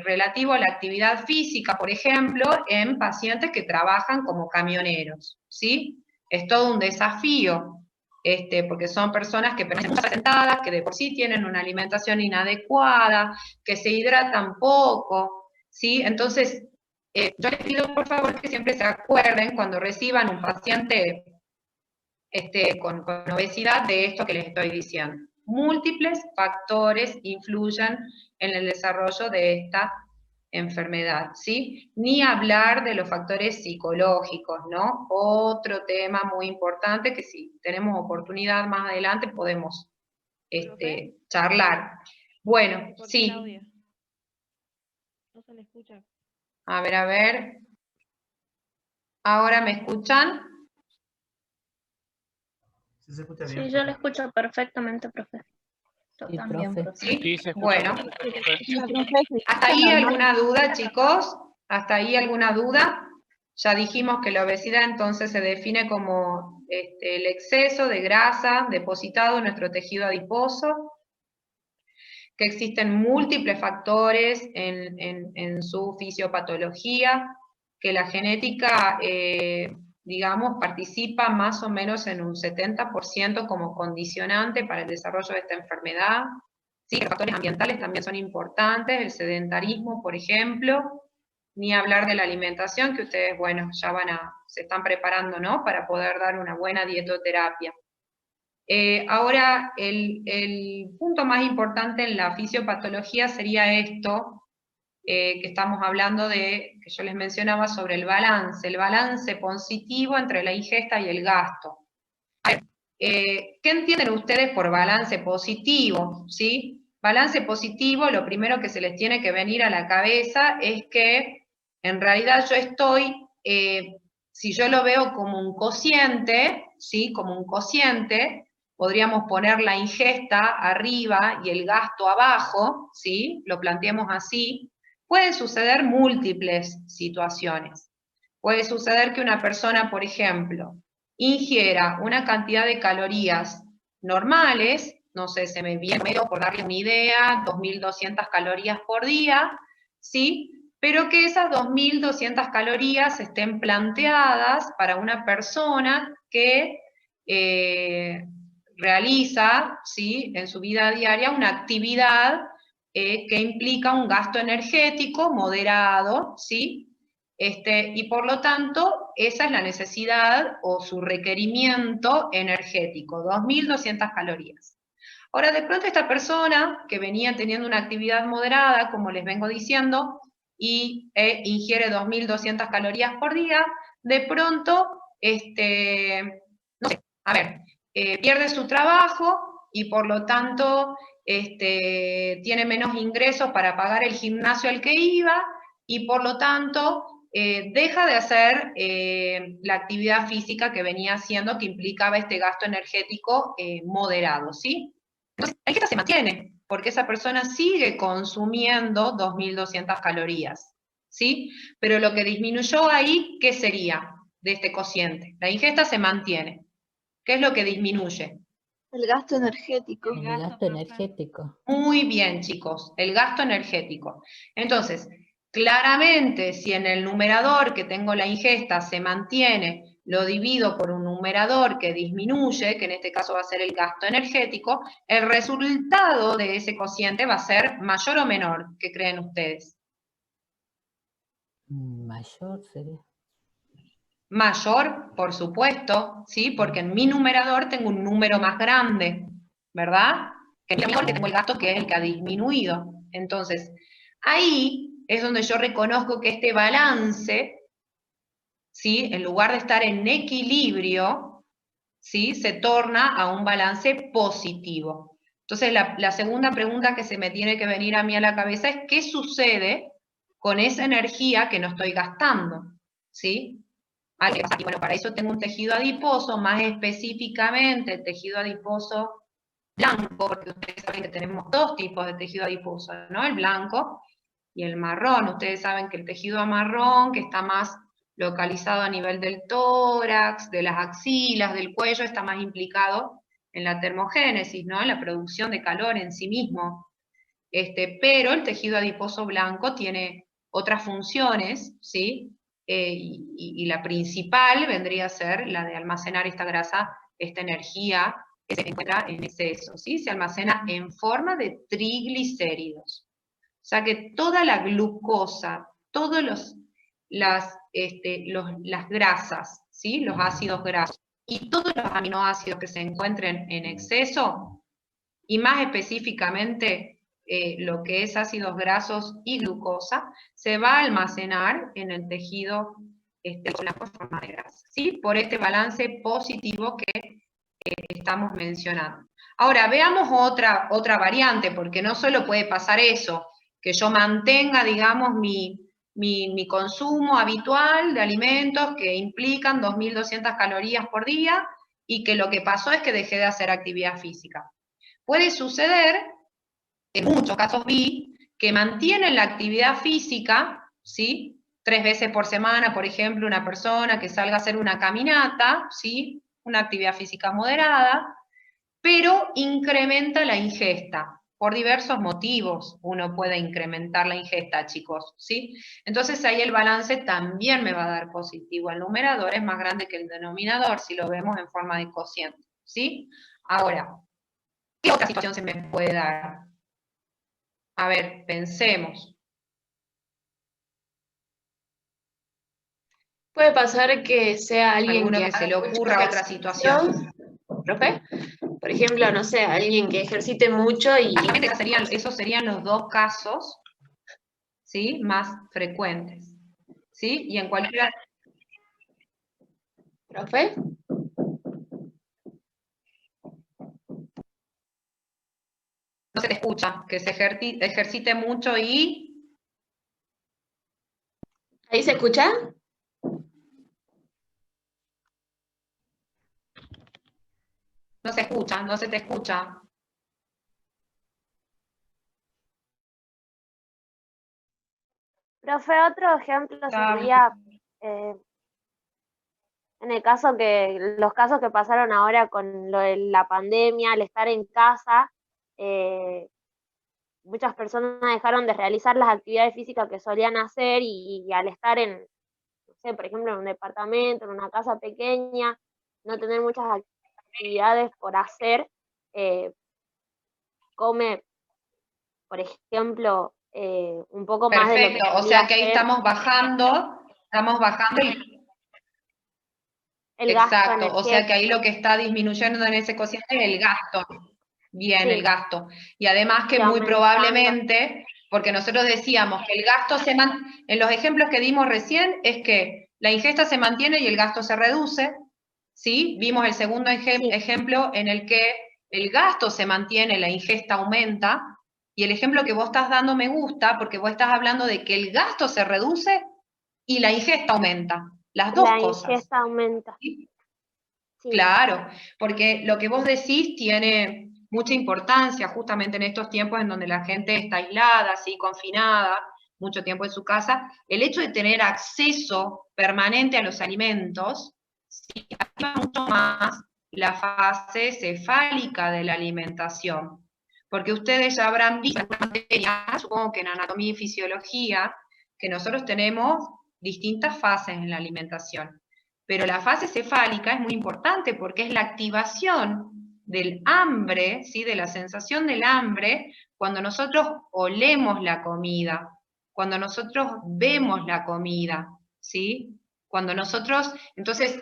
relativo a la actividad física, por ejemplo, en pacientes que trabajan como camioneros, ¿sí? Es todo un desafío. Porque son personas que permanecen sentadas, que de por sí tienen una alimentación inadecuada, que se hidratan poco, ¿sí? Entonces, yo les pido por favor que siempre se acuerden cuando reciban un paciente con obesidad de esto que les estoy diciendo. Múltiples factores influyen en el desarrollo de esta enfermedad, ¿sí? Ni hablar de los factores psicológicos, ¿no? Otro tema muy importante que si tenemos oportunidad más adelante podemos charlar. Bueno, sí. Claudia. No se le escucha. A ver. ¿Ahora me escuchan? Sí, yo lo escucho perfectamente, profe. Yo Sí, también, profe. profe. Sí, se escucha. Bueno. Profe. ¿Hasta ahí alguna duda, chicos? ¿Hasta ahí alguna duda? Ya dijimos que la obesidad entonces se define como el exceso de grasa depositado en nuestro tejido adiposo, que existen múltiples factores en su fisiopatología, que la genética, digamos, participa más o menos en un 70% como condicionante para el desarrollo de esta enfermedad. Sí, los factores ambientales también son importantes, el sedentarismo, por ejemplo, ni hablar de la alimentación, que ustedes, bueno, ya se están preparando, ¿no?, para poder dar una buena dietoterapia. Ahora, el punto más importante en la fisiopatología sería esto, que estamos hablando que yo les mencionaba sobre el balance positivo entre la ingesta y el gasto. A ver, ¿qué entienden ustedes por balance positivo? ¿Sí? Balance positivo, lo primero que se les tiene que venir a la cabeza es que en realidad yo estoy, si yo lo veo como un cociente, ¿sí? Como un cociente, podríamos poner la ingesta arriba y el gasto abajo, ¿sí? Lo planteamos así. Pueden suceder múltiples situaciones. Puede suceder que una persona, por ejemplo, ingiera una cantidad de calorías normales, no sé, se me viene medio por darle una idea, 2.200 calorías por día, ¿sí? Pero que esas 2.200 calorías estén planteadas para una persona que realiza, ¿sí?, en su vida diaria una actividad que implica un gasto energético moderado, ¿sí? Y por lo tanto, esa es la necesidad o su requerimiento energético, 2.200 calorías. Ahora, de pronto esta persona que venía teniendo una actividad moderada, como les vengo diciendo, y ingiere 2.200 calorías por día, de pronto, no sé, a ver, pierde su trabajo y por lo tanto tiene menos ingresos para pagar el gimnasio al que iba y por lo tanto deja de hacer la actividad física que venía haciendo, que implicaba este gasto energético moderado, ¿sí? Entonces, la ingesta se mantiene, porque esa persona sigue consumiendo 2.200 calorías, ¿sí? Pero lo que disminuyó ahí, ¿qué sería de este cociente? La ingesta se mantiene. ¿Qué es lo que disminuye? El gasto energético. El gasto energético. Muy bien, chicos, el gasto energético. Entonces, claramente, si en el numerador que tengo la ingesta se mantiene, lo divido por un numerador que disminuye, que en este caso va a ser el gasto energético, el resultado de ese cociente va a ser mayor o menor. ¿Qué creen ustedes? Mayor sería. Mayor, por supuesto, ¿sí? Porque en mi numerador tengo un número más grande, ¿verdad? Que es mejor que tengo el gasto que es el que ha disminuido. Entonces, ahí es donde yo reconozco que este balance, ¿sí?, en lugar de estar en equilibrio, ¿sí?, se torna a un balance positivo. Entonces, la segunda pregunta que se me tiene que venir a mí a la cabeza es, ¿qué sucede con esa energía que no estoy gastando? ¿Sí? Y bueno, para eso tengo un tejido adiposo, más específicamente el tejido adiposo blanco, porque ustedes saben que tenemos dos tipos de tejido adiposo, ¿no? El blanco y el marrón. Ustedes saben que el tejido marrón, que está más localizado a nivel del tórax, de las axilas, del cuello, está más implicado en la termogénesis, ¿no?, en la producción de calor en sí mismo. Pero el tejido adiposo blanco tiene otras funciones, ¿sí? Y la principal vendría a ser la de almacenar esta grasa, esta energía que se encuentra en exceso, ¿sí? Se almacena en forma de triglicéridos. O sea que toda la glucosa, todas las grasas, ¿sí?, los ácidos grasos, y todos los aminoácidos que se encuentren en exceso, y más específicamente lo que es ácidos grasos y glucosa, se va a almacenar en el tejido blanco en forma de grasa, ¿sí?, por este balance positivo que estamos mencionando. Ahora, veamos otra variante, porque no solo puede pasar eso, que yo mantenga, digamos, mi consumo habitual de alimentos que implican 2.200 calorías por día, y que lo que pasó es que dejé de hacer actividad física. Puede suceder, en muchos casos vi, que mantienen la actividad física, ¿sí?, 3 veces por semana, por ejemplo, una persona que salga a hacer una caminata, ¿sí?, una actividad física moderada, pero incrementa la ingesta. Por diversos motivos uno puede incrementar la ingesta, chicos, ¿sí? Entonces ahí el balance también me va a dar positivo. El numerador es más grande que el denominador, si lo vemos en forma de cociente, ¿sí? Ahora, ¿qué otra situación se me puede dar? A ver, pensemos. Puede pasar que sea alguien ¿Alguno que se le ocurra otra situación? ¿Profe? Por ejemplo, no sé, alguien que ejercite mucho y... Esos serían los dos casos, ¿sí?, más frecuentes, ¿sí? Y en cualquiera... ¿Profe? No se te escucha, que se ejercite mucho y... ¿Ahí se escucha? No se escucha, no se te escucha. Profe, otro ejemplo sería En el caso los casos que pasaron ahora con lo de la pandemia, al estar en casa, muchas personas dejaron de realizar las actividades físicas que solían hacer y al estar en, no sé, por ejemplo, en un departamento, en una casa pequeña, no tener muchas actividades por hacer, come, por ejemplo, un poco más de lo que Perfecto, o solía sea que ahí hacer. estamos bajando y El gasto exacto, o sea que ahí energético. lo que está disminuyendo en ese cociente es el gasto. Bien, Sí. el gasto. Y además que Sí, muy aumentando. probablemente, porque nosotros decíamos que el gasto en los ejemplos que dimos recién, es que la ingesta se mantiene y el gasto se reduce, ¿sí? Vimos el segundo ejemplo en el que el gasto se mantiene, la ingesta aumenta, y el ejemplo que vos estás dando me gusta, porque vos estás hablando de que el gasto se reduce y la ingesta aumenta, las dos cosas. La ingesta aumenta. ¿Sí? Sí. Claro, porque lo que vos decís tiene mucha importancia justamente en estos tiempos en donde la gente está aislada, ¿sí? Confinada, mucho tiempo en su casa. El hecho de tener acceso permanente a los alimentos, ¿sí? Activa mucho más la fase cefálica de la alimentación. Porque ustedes ya habrán visto en alguna materia, supongo que en anatomía y fisiología, que nosotros tenemos distintas fases en la alimentación. Pero la fase cefálica es muy importante porque es la activación del hambre, ¿sí? De la sensación del hambre, cuando nosotros olemos la comida, cuando nosotros vemos la comida, ¿sí? Cuando nosotros, entonces,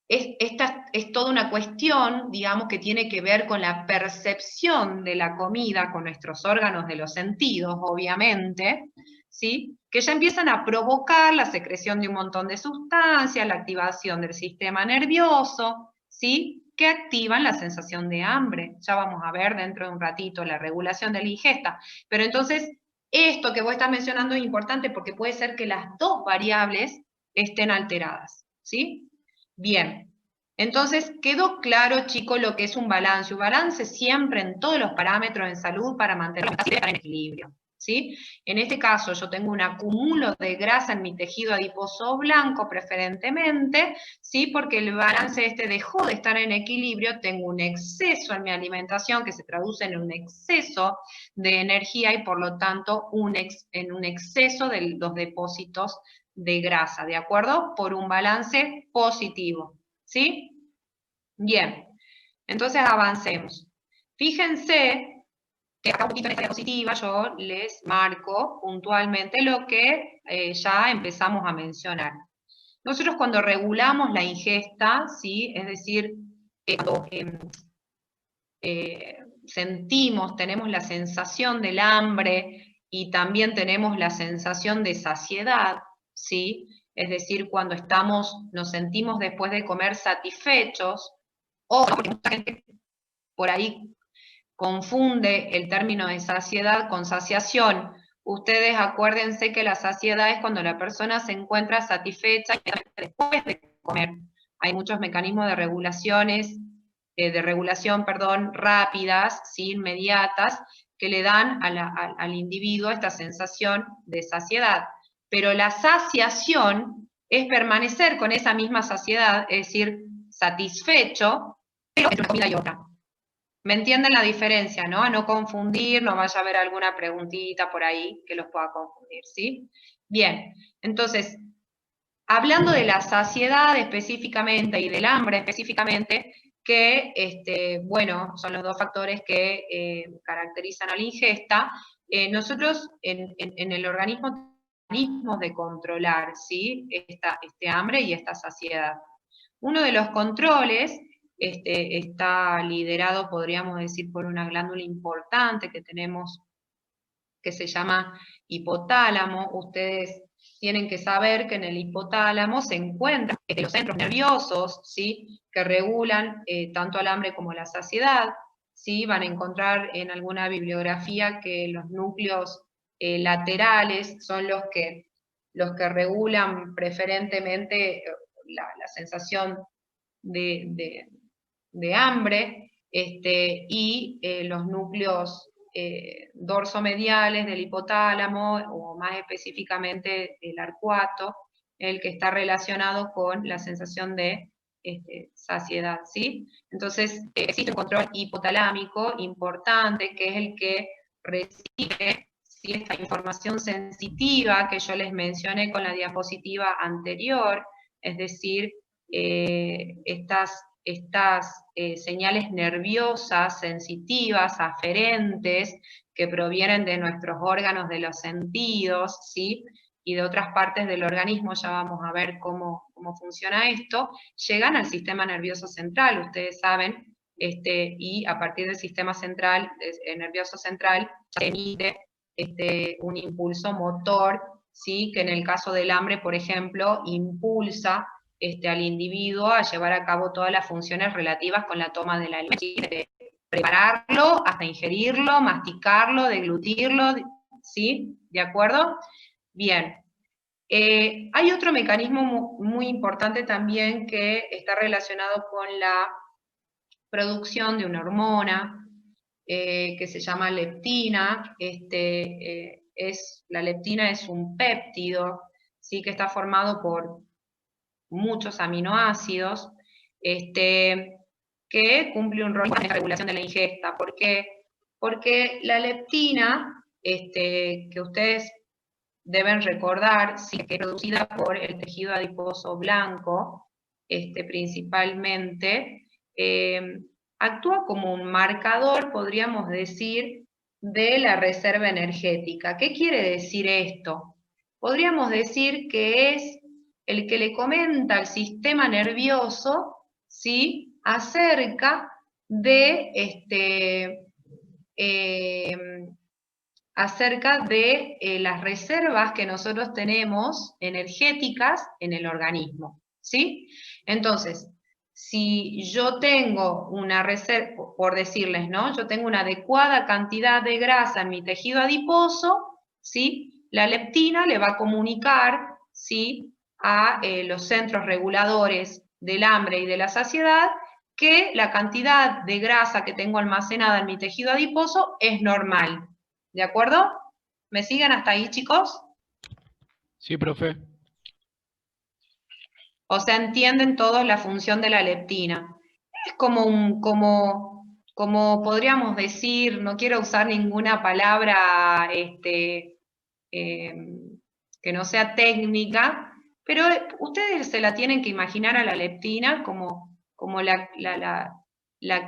esta es toda una cuestión, digamos, que tiene que ver con la percepción de la comida, con nuestros órganos de los sentidos, obviamente, ¿sí? Que ya empiezan a provocar la secreción de un montón de sustancias, la activación del sistema nervioso, ¿sí? Que activan la sensación de hambre. Ya vamos a ver dentro de un ratito la regulación de la ingesta. Pero entonces, esto que vos estás mencionando es importante porque puede ser que las dos variables estén alteradas, ¿sí? Bien. Entonces, quedó claro, chicos, lo que es un balance. Un balance siempre en todos los parámetros en salud para mantener en equilibrio. ¿Sí? En este caso yo tengo un acumulo de grasa en mi tejido adiposo blanco preferentemente, ¿sí? Porque el balance dejó de estar en equilibrio, tengo un exceso en mi alimentación que se traduce en un exceso de energía y por lo tanto en un exceso de los depósitos de grasa, ¿de acuerdo? Por un balance positivo, ¿sí? Bien, entonces avancemos. Fíjense que acá un poquito en esta diapositiva yo les marco puntualmente lo que ya empezamos a mencionar. Nosotros cuando regulamos la ingesta, ¿sí? Es decir, cuando sentimos, tenemos la sensación del hambre y también tenemos la sensación de saciedad, ¿sí? Es decir, cuando nos sentimos después de comer satisfechos, o porque mucha gente por ahí confunde el término de saciedad con saciación. Ustedes acuérdense que la saciedad es cuando la persona se encuentra satisfecha después de comer. Hay muchos mecanismos de regulación rápidas, ¿sí? Inmediatas, que le dan al individuo esta sensación de saciedad. Pero la saciación es permanecer con esa misma saciedad, es decir, satisfecho, pero entre una comida y otra. ¿Me entienden la diferencia, no? A no confundir, no vaya a haber alguna preguntita por ahí que los pueda confundir, ¿sí? Bien, entonces, hablando de la saciedad específicamente y del hambre específicamente, que, bueno, son los dos factores que caracterizan a la ingesta, nosotros en el organismo tenemos de controlar, ¿sí? Este hambre y esta saciedad. Uno de los controles está liderado, podríamos decir, por una glándula importante que tenemos, que se llama hipotálamo. Ustedes tienen que saber que en el hipotálamo se encuentran los centros nerviosos, ¿sí? Que regulan tanto el hambre como la saciedad, ¿sí? Van a encontrar en alguna bibliografía que los núcleos laterales son los que regulan preferentemente la sensación de hambre, y los núcleos dorsomediales del hipotálamo, o más específicamente el arcuato, el que está relacionado con la sensación de saciedad, ¿sí? Entonces, existe un control hipotalámico importante, que es el que recibe, ¿sí?, esta información sensitiva que yo les mencioné con la diapositiva anterior, es decir, estas señales nerviosas, sensitivas, aferentes, que provienen de nuestros órganos de los sentidos, ¿sí?, y de otras partes del organismo, ya vamos a ver cómo funciona esto, llegan al sistema nervioso central, ustedes saben, y a partir del sistema central, nervioso central, se emite un impulso motor, ¿sí?, que en el caso del hambre, por ejemplo, impulsa al individuo a llevar a cabo todas las funciones relativas con la toma del alimento, ¿sí?, de prepararlo, hasta ingerirlo, masticarlo, deglutirlo, ¿sí? ¿De acuerdo? Bien. Hay otro mecanismo muy importante también que está relacionado con la producción de una hormona que se llama leptina. La leptina es un péptido, ¿sí?, que está formado por muchos aminoácidos, que cumple un rol en la regulación de la ingesta. ¿Por qué? Porque la leptina, que ustedes deben recordar, sí, que es producida por el tejido adiposo blanco, principalmente, actúa como un marcador, podríamos decir, de la reserva energética. ¿Qué quiere decir esto? Podríamos decir que es el que le comenta al sistema nervioso, ¿sí?, acerca de las reservas que nosotros tenemos energéticas en el organismo, ¿sí? Entonces, si yo tengo una reserva, por decirles, ¿no?, yo tengo una adecuada cantidad de grasa en mi tejido adiposo, ¿sí?, la leptina le va a comunicar, ¿sí?, a los centros reguladores del hambre y de la saciedad que la cantidad de grasa que tengo almacenada en mi tejido adiposo es normal. ¿De acuerdo? ¿Me siguen hasta ahí, chicos? Sí, profe. O sea, entienden todos la función de la leptina. Es como podríamos decir, no quiero usar ninguna palabra que no sea técnica, pero ustedes se la tienen que imaginar a la leptina como la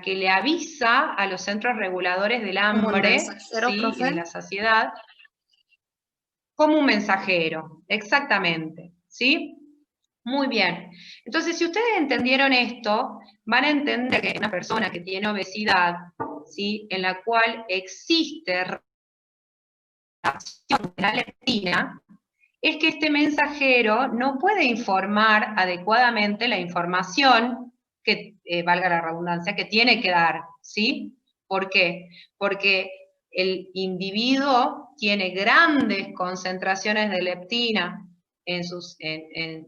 que le avisa a los centros reguladores del hambre, ¿sí?, y de la saciedad, como un mensajero, exactamente, ¿sí? Muy bien. Entonces, si ustedes entendieron esto, van a entender que una persona que tiene obesidad, ¿sí?, en la cual existe reacción de la leptina, es que este mensajero no puede informar adecuadamente la información que, valga la redundancia, que tiene que dar, ¿sí? ¿Por qué? Porque el individuo tiene grandes concentraciones de leptina en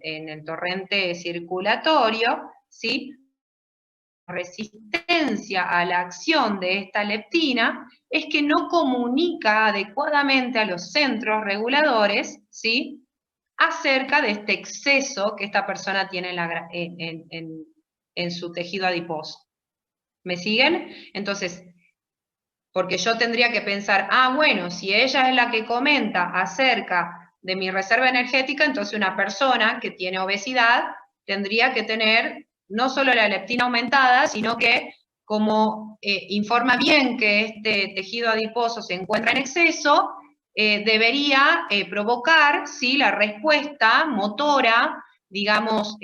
el torrente circulatorio, ¿sí? Resistencia a la acción de esta leptina es que no comunica adecuadamente a los centros reguladores, ¿sí?, acerca de este exceso que esta persona tiene en su tejido adiposo. ¿Me siguen? Entonces, porque yo tendría que pensar, bueno, si ella es la que comenta acerca de mi reserva energética, entonces una persona que tiene obesidad tendría que tener no solo la leptina aumentada, sino que como informa bien que este tejido adiposo se encuentra en exceso, debería provocar, ¿sí?, la respuesta motora, digamos,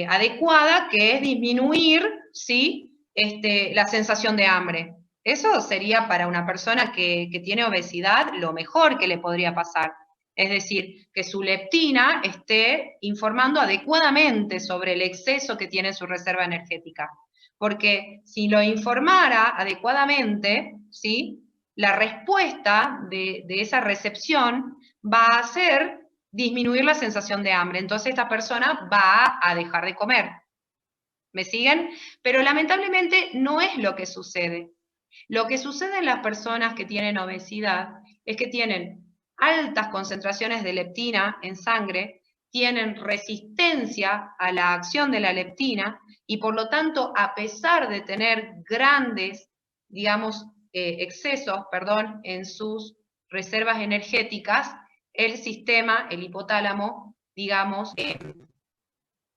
adecuada, que es disminuir, ¿sí?, la sensación de hambre. Eso sería para una persona que tiene obesidad lo mejor que le podría pasar. Es decir, que su leptina esté informando adecuadamente sobre el exceso que tiene su reserva energética. Porque si lo informara adecuadamente, ¿sí?, la respuesta de esa recepción va a ser disminuir la sensación de hambre. Entonces esta persona va a dejar de comer. ¿Me siguen? Pero lamentablemente no es lo que sucede. Lo que sucede en las personas que tienen obesidad es que tienen altas concentraciones de leptina en sangre, tienen resistencia a la acción de la leptina y por lo tanto, a pesar de tener grandes, digamos, excesos, en sus reservas energéticas, el sistema, el hipotálamo, digamos,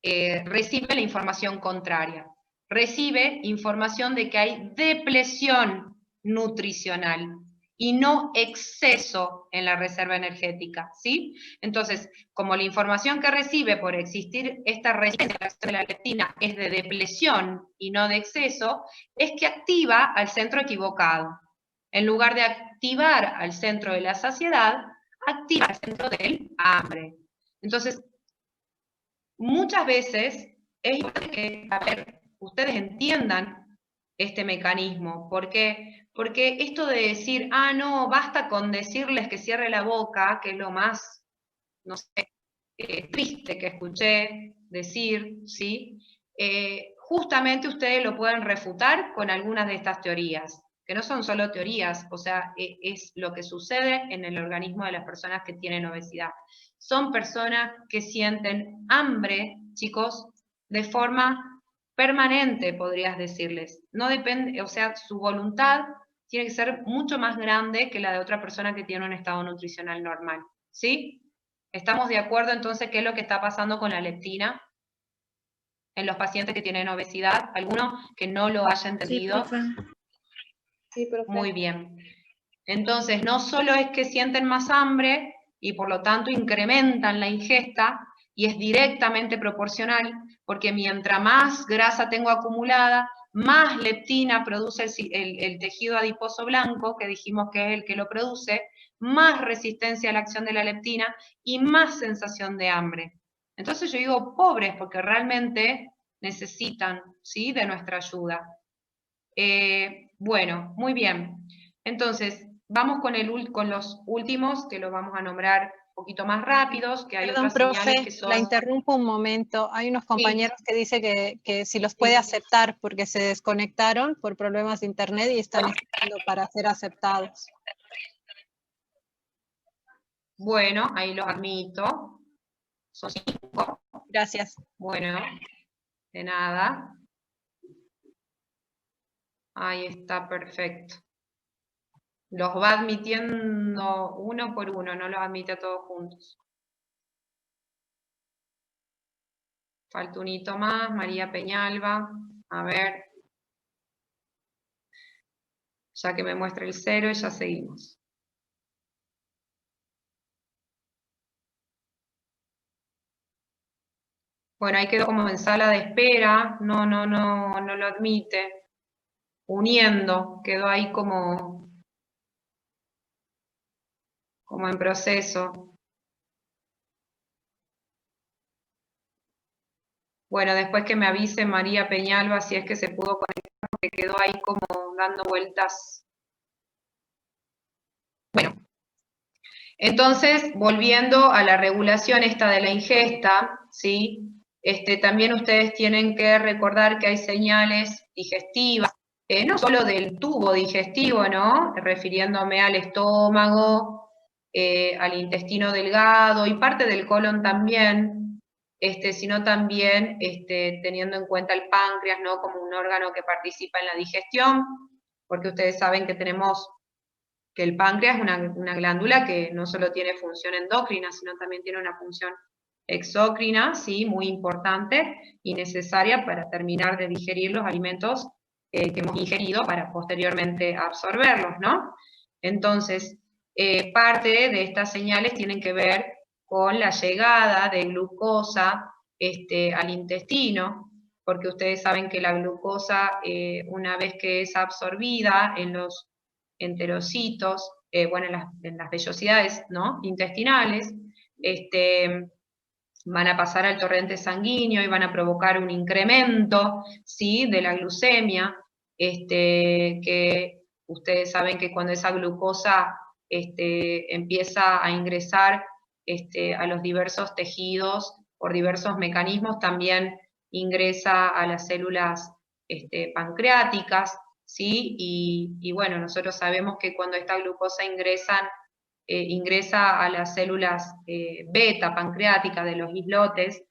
recibe la información contraria. Recibe información de que hay depleción nutricional y no exceso en la reserva energética, ¿sí? Entonces, como la información que recibe por existir esta resistencia de la leptina es de depleción y no de exceso, es que activa al centro equivocado. En lugar de activar al centro de la saciedad, activa al centro del hambre. Entonces, muchas veces es importante que, ustedes entiendan este mecanismo. ¿Por qué? Porque esto de decir, no, basta con decirles que cierre la boca, que es lo más, no sé, triste que escuché decir, ¿sí? Justamente ustedes lo pueden refutar con algunas de estas teorías, que no son solo teorías, o sea, es lo que sucede en el organismo de las personas que tienen obesidad. Son personas que sienten hambre, chicos, de forma permanente, podrías decirles. No depende, o sea, su voluntad tiene que ser mucho más grande que la de otra persona que tiene un estado nutricional normal, ¿sí? ¿Estamos de acuerdo entonces qué es lo que está pasando con la leptina en los pacientes que tienen obesidad? ¿Alguno que no lo haya entendido? Sí, profe. Muy bien. Entonces, no solo es que sienten más hambre y por lo tanto incrementan la ingesta, y es directamente proporcional, porque mientras más grasa tengo acumulada, más leptina produce el tejido adiposo blanco, que dijimos que es el que lo produce, más resistencia a la acción de la leptina y más sensación de hambre. Entonces yo digo pobres, porque realmente necesitan, ¿sí?, de nuestra ayuda. Bueno, muy bien. Entonces, vamos con los últimos, que los vamos a nombrar un poquito más rápidos, que hay Perdón, otras señales profe, que son... la interrumpo un momento. Hay unos compañeros que dicen que si los puede aceptar porque se desconectaron por problemas de internet y están esperando para ser aceptados. Bueno, ahí los admito. Son 5. Gracias. Bueno, de nada. Ahí está, perfecto. Los va admitiendo uno por uno, no los admite a todos juntos. Falta un hito más, María Peñalba. A ver. Ya que me muestra el 0 y ya seguimos. Bueno, ahí quedó como en sala de espera, no lo admite. Uniendo, quedó ahí como en proceso. Bueno, después que me avise María Peñalba si es que se pudo conectar, porque quedó ahí como dando vueltas. Bueno, entonces, volviendo a la regulación esta de la ingesta, ¿sí? También ustedes tienen que recordar que hay señales digestivas, no solo del tubo digestivo, ¿no? Refiriéndome al estómago, al intestino delgado y parte del colon también, sino también teniendo en cuenta el páncreas, ¿no? Como un órgano que participa en la digestión, porque ustedes saben que que el páncreas es una glándula que no solo tiene función endocrina, sino también tiene una función exócrina, sí, muy importante y necesaria para terminar de digerir los alimentos que hemos ingerido para posteriormente absorberlos, ¿no? Entonces, parte de estas señales tienen que ver con la llegada de glucosa al intestino, porque ustedes saben que la glucosa, una vez que es absorbida en los enterocitos, bueno, en las vellosidades, ¿no?, intestinales, van a pasar al torrente sanguíneo y van a provocar un incremento, ¿sí?, de la glucemia, que ustedes saben que cuando esa glucosa empieza a ingresar a los diversos tejidos por diversos mecanismos, también ingresa a las células pancreáticas, ¿sí? Y bueno, nosotros sabemos que cuando esta glucosa ingresa ingresa a las células beta pancreáticas de los islotes,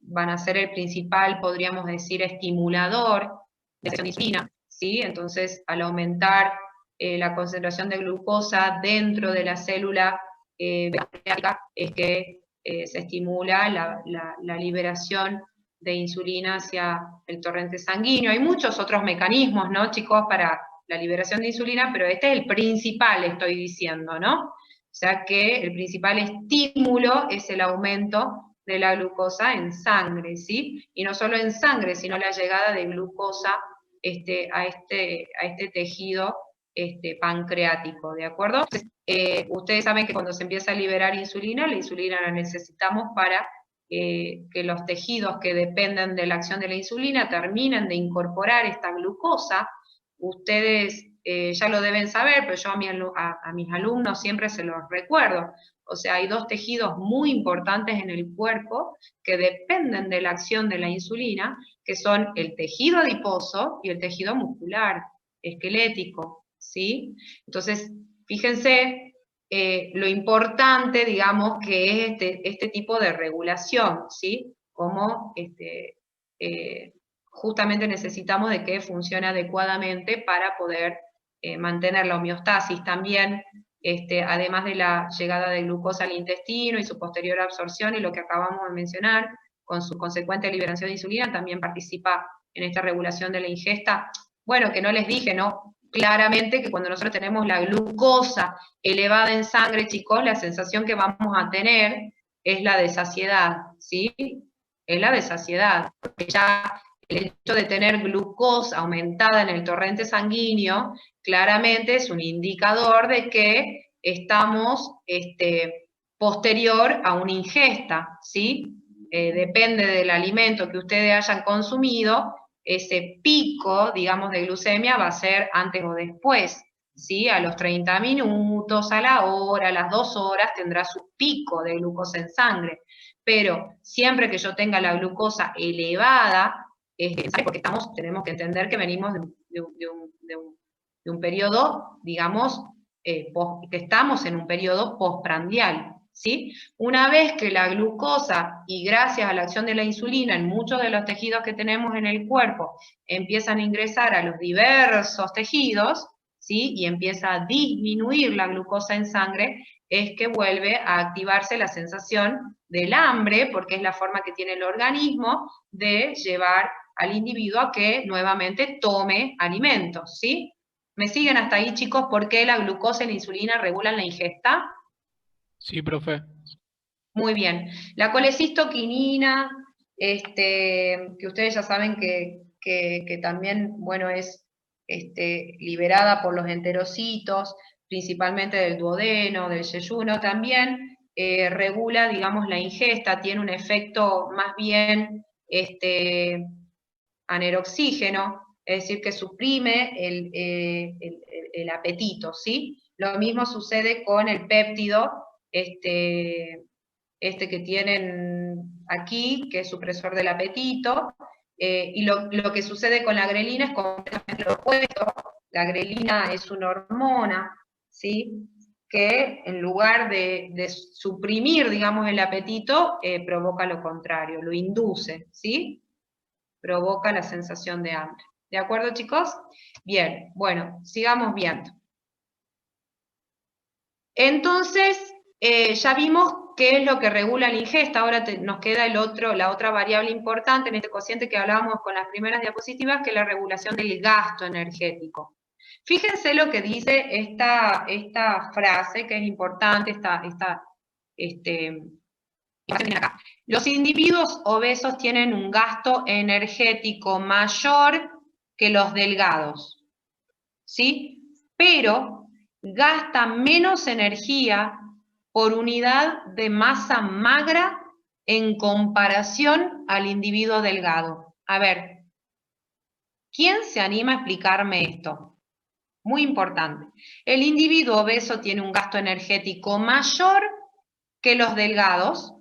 van a ser el principal, podríamos decir, estimulador de la insulina, ¿sí? Entonces, al aumentar la concentración de glucosa dentro de la célula pancreática, es que se estimula la liberación de insulina hacia el torrente sanguíneo. Hay muchos otros mecanismos, ¿no, chicos?, para la liberación de insulina, pero este es el principal, estoy diciendo, ¿no? O sea que el principal estímulo es el aumento de la glucosa en sangre, ¿sí? Y no solo en sangre, sino la llegada de glucosa a este tejido pancreático, ¿de acuerdo? Entonces, ustedes saben que cuando se empieza a liberar insulina, la insulina la necesitamos para que los tejidos que dependen de la acción de la insulina terminen de incorporar esta glucosa. Ustedes ya lo deben saber, pero yo a mis alumnos siempre se los recuerdo. O sea, hay dos tejidos muy importantes en el cuerpo que dependen de la acción de la insulina, que son el tejido adiposo y el tejido muscular, esquelético, ¿sí? Entonces, fíjense lo importante, digamos, que es este tipo de regulación, ¿sí? Como justamente necesitamos de que funcione adecuadamente para poder mantener la homeostasis también, además de la llegada de glucosa al intestino y su posterior absorción, y lo que acabamos de mencionar, con su consecuente liberación de insulina, también participa en esta regulación de la ingesta. Bueno, que no les dije, ¿no? Claramente que cuando nosotros tenemos la glucosa elevada en sangre, chicos, la sensación que vamos a tener es la de saciedad, ¿sí? Es la de saciedad, porque ya el hecho de tener glucosa aumentada en el torrente sanguíneo, claramente es un indicador de que estamos posterior a una ingesta, ¿sí? Depende del alimento que ustedes hayan consumido, ese pico, digamos, de glucemia va a ser antes o después, ¿sí? A los 30 minutos, a la hora, a las 2 horas tendrá su pico de glucosa en sangre, pero siempre que yo tenga la glucosa elevada, porque tenemos que entender que venimos de un periodo, digamos, que estamos en un periodo postprandial, ¿sí? Una vez que la glucosa, y gracias a la acción de la insulina en muchos de los tejidos que tenemos en el cuerpo, empiezan a ingresar a los diversos tejidos, ¿sí? Y empieza a disminuir la glucosa en sangre, es que vuelve a activarse la sensación del hambre, porque es la forma que tiene el organismo de llevar al individuo a que nuevamente tome alimentos, ¿sí? ¿Me siguen hasta ahí, chicos? ¿Por qué la glucosa y la insulina regulan la ingesta? Sí, profe. Muy bien. La colecistoquinina, que ustedes ya saben que también, bueno, es liberada por los enterocitos, principalmente del duodeno, del yeyuno, también regula, digamos, la ingesta, tiene un efecto más bien aneroxígeno, es decir, que suprime el apetito, ¿sí? Lo mismo sucede con el péptido, que tienen aquí, que es supresor del apetito, y lo que sucede con la grelina es completamente lo opuesto. La grelina es una hormona, ¿sí?, que en lugar de suprimir, digamos, el apetito, provoca lo contrario, lo induce, ¿sí? Provoca la sensación de hambre. ¿De acuerdo, chicos? Bien, bueno, sigamos viendo. Entonces, ya vimos qué es lo que regula la ingesta. Ahora nos queda la otra variable importante en este cociente que hablábamos con las primeras diapositivas, que es la regulación del gasto energético. Fíjense lo que dice esta frase, que es importante, acá. Los individuos obesos tienen un gasto energético mayor que los delgados, ¿sí? Pero gastan menos energía por unidad de masa magra en comparación al individuo delgado. A ver, ¿quién se anima a explicarme esto? Muy importante. El individuo obeso tiene un gasto energético mayor que los delgados,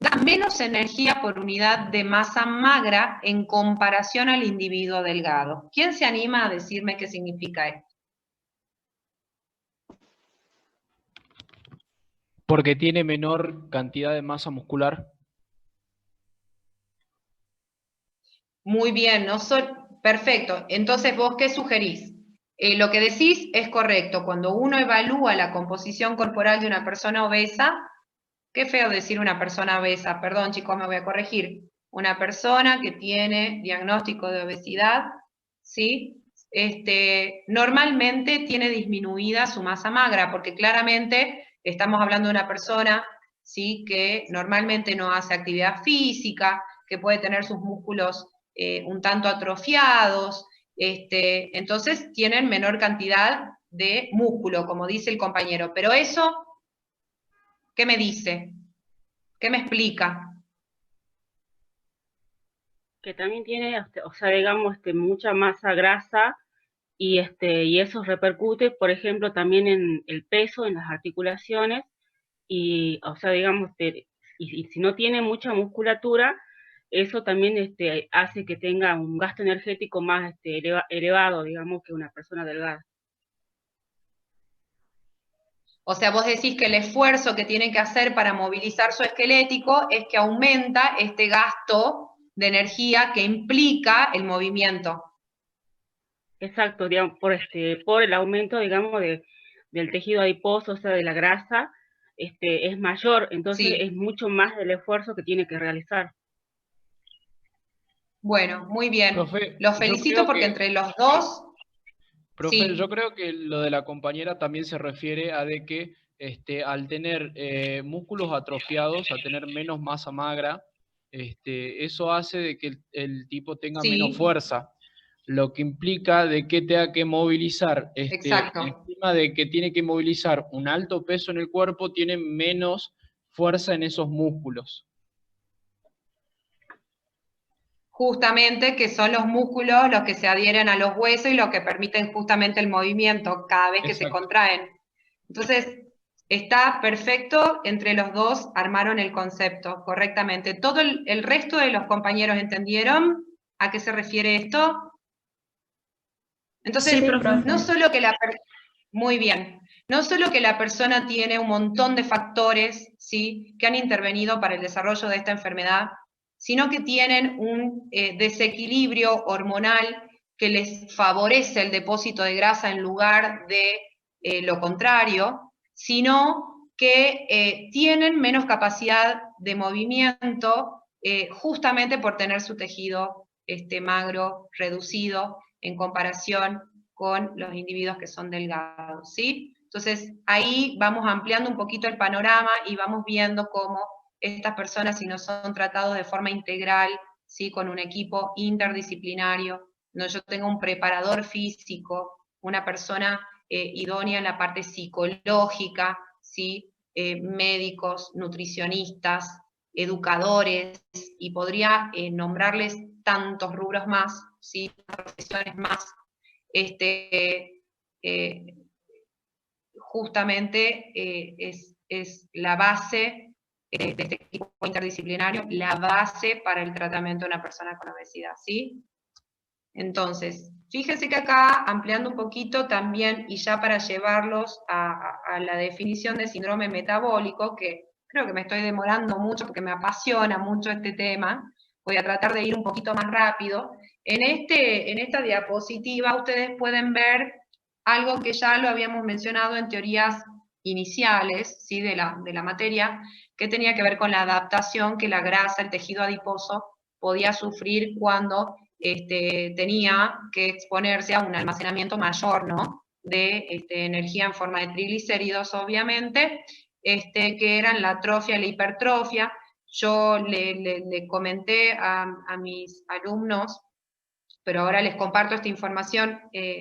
da menos energía por unidad de masa magra en comparación al individuo delgado. ¿Quién se anima a decirme qué significa esto? Porque tiene menor cantidad de masa muscular. Muy bien, perfecto. Entonces, ¿vos qué sugerís? Lo que decís es correcto. Cuando uno evalúa la composición corporal de una persona obesa, qué feo decir una persona obesa, perdón chicos, me voy a corregir. Una persona que tiene diagnóstico de obesidad, ¿sí? Normalmente tiene disminuida su masa magra, porque claramente estamos hablando de una persona, ¿sí? Que normalmente no hace actividad física, que puede tener sus músculos un tanto atrofiados, entonces tienen menor cantidad de músculo, como dice el compañero. Pero eso, ¿qué me dice? ¿Qué me explica? Que también tiene, o sea, digamos, mucha masa grasa y eso repercute, por ejemplo, también en el peso, en las articulaciones y, o sea, digamos, y si no tiene mucha musculatura, eso también hace que tenga un gasto energético más elevado, digamos, que una persona delgada. O sea, vos decís que el esfuerzo que tiene que hacer para movilizar su esquelético es que aumenta este gasto de energía que implica el movimiento. Exacto, digamos, por el aumento, digamos, del tejido adiposo, o sea, de la grasa, es mayor, entonces Sí. es mucho más el esfuerzo que tiene que realizar. Bueno, muy bien. Profe, Los felicito porque entre los dos... Profe, Sí. yo creo que lo de la compañera también se refiere a de que al tener músculos atrofiados, a tener menos masa magra, eso hace de que el tipo tenga menos fuerza, lo que implica de que tenga que movilizar, Exacto. encima de que tiene que movilizar un alto peso en el cuerpo, tiene menos fuerza en esos músculos. Justamente que son los músculos los que se adhieren a los huesos y los que permiten justamente el movimiento cada vez que se contraen. Entonces, está perfecto, entre los dos armaron el concepto correctamente. ¿Todo el resto de los compañeros entendieron a qué se refiere esto? Entonces, Sí, profe. no solo que muy bien, no solo que la persona tiene un montón de factores, ¿sí?, que han intervenido para el desarrollo de esta enfermedad, sino que tienen un desequilibrio hormonal que les favorece el depósito de grasa en lugar de lo contrario, sino que tienen menos capacidad de movimiento justamente por tener su tejido magro, reducido, en comparación con los individuos que son delgados, ¿sí? Entonces, ahí vamos ampliando un poquito el panorama y vamos viendo cómo estas personas, si no son tratados de forma integral, ¿sí?, con un equipo interdisciplinario, no, yo tengo un preparador físico, una persona idónea en la parte psicológica, ¿sí?, médicos, nutricionistas, educadores, y podría nombrarles tantos rubros más, ¿sí?, profesiones más, justamente es la base de este equipo interdisciplinario, la base para el tratamiento de una persona con obesidad, ¿sí? Entonces, fíjense que acá, ampliando un poquito también, y ya para llevarlos a la definición de síndrome metabólico, que creo que me estoy demorando mucho porque me apasiona mucho este tema, voy a tratar de ir un poquito más rápido. En esta diapositiva ustedes pueden ver algo que ya lo habíamos mencionado en teorías iniciales, ¿sí?, de la materia, que tenía que ver con la adaptación que la grasa, el tejido adiposo, podía sufrir cuando tenía que exponerse a un almacenamiento mayor, ¿no?, de energía en forma de triglicéridos, obviamente, que eran la atrofia y la hipertrofia. Yo le comenté a mis alumnos, pero ahora les comparto esta información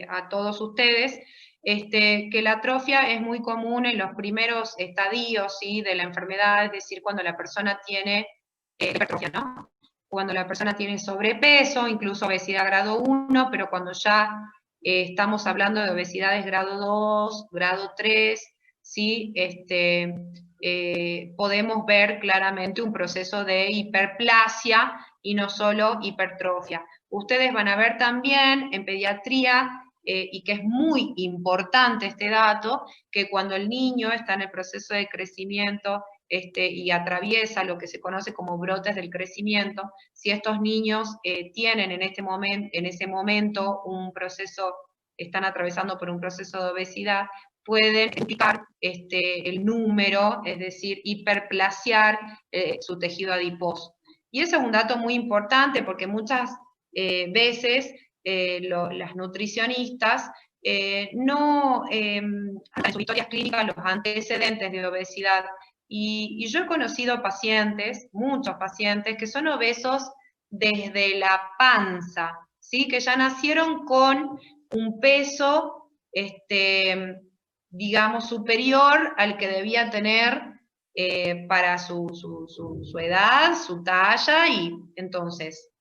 a todos ustedes, que la atrofia es muy común en los primeros estadios, ¿sí?, de la enfermedad, es decir, cuando la persona tiene hipertrofia, ¿no?, cuando la persona tiene sobrepeso, incluso obesidad grado 1, pero cuando ya estamos hablando de obesidades grado 2, grado 3, ¿sí?, podemos ver claramente un proceso de hiperplasia y no solo hipertrofia. Ustedes van a ver también en pediatría y que es muy importante este dato, que cuando el niño está en el proceso de crecimiento y atraviesa lo que se conoce como brotes del crecimiento, si estos niños tienen en ese momento un proceso, están atravesando por un proceso de obesidad, pueden indicar el número, es decir, hiperplasiar su tejido adiposo. Y eso es un dato muy importante porque muchas veces las nutricionistas no en sus historias clínicas los antecedentes de obesidad. Y yo he conocido pacientes, muchos pacientes, que son obesos desde la panza, ¿sí? Que ya nacieron con un peso, digamos, superior al que debía tener para su edad, su talla, y entonces,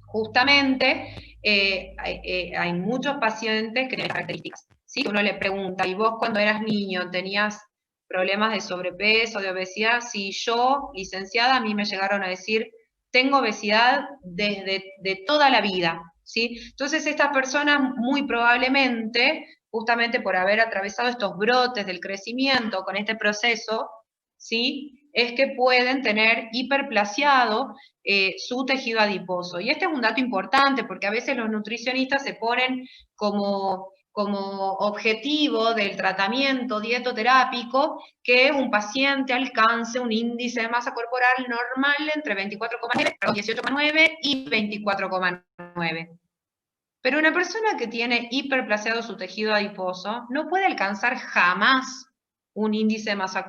justamente, hay muchos pacientes que tienen características, ¿sí? Uno le pregunta, ¿y vos cuando eras niño tenías problemas de sobrepeso, de obesidad? Si yo, licenciada, a mí me llegaron a decir, tengo obesidad desde de toda la vida, ¿sí? Entonces estas personas muy probablemente, justamente por haber atravesado estos brotes del crecimiento con este proceso, ¿sí? Es que pueden tener hiperplasiado su tejido adiposo. Y este es un dato importante porque a veces los nutricionistas se ponen como objetivo del tratamiento dietoterápico que un paciente alcance un índice de masa corporal normal entre 24,9, 18,9 y 24,9. Pero una persona que tiene hiperplasiado su tejido adiposo no puede alcanzar jamás un índice de masa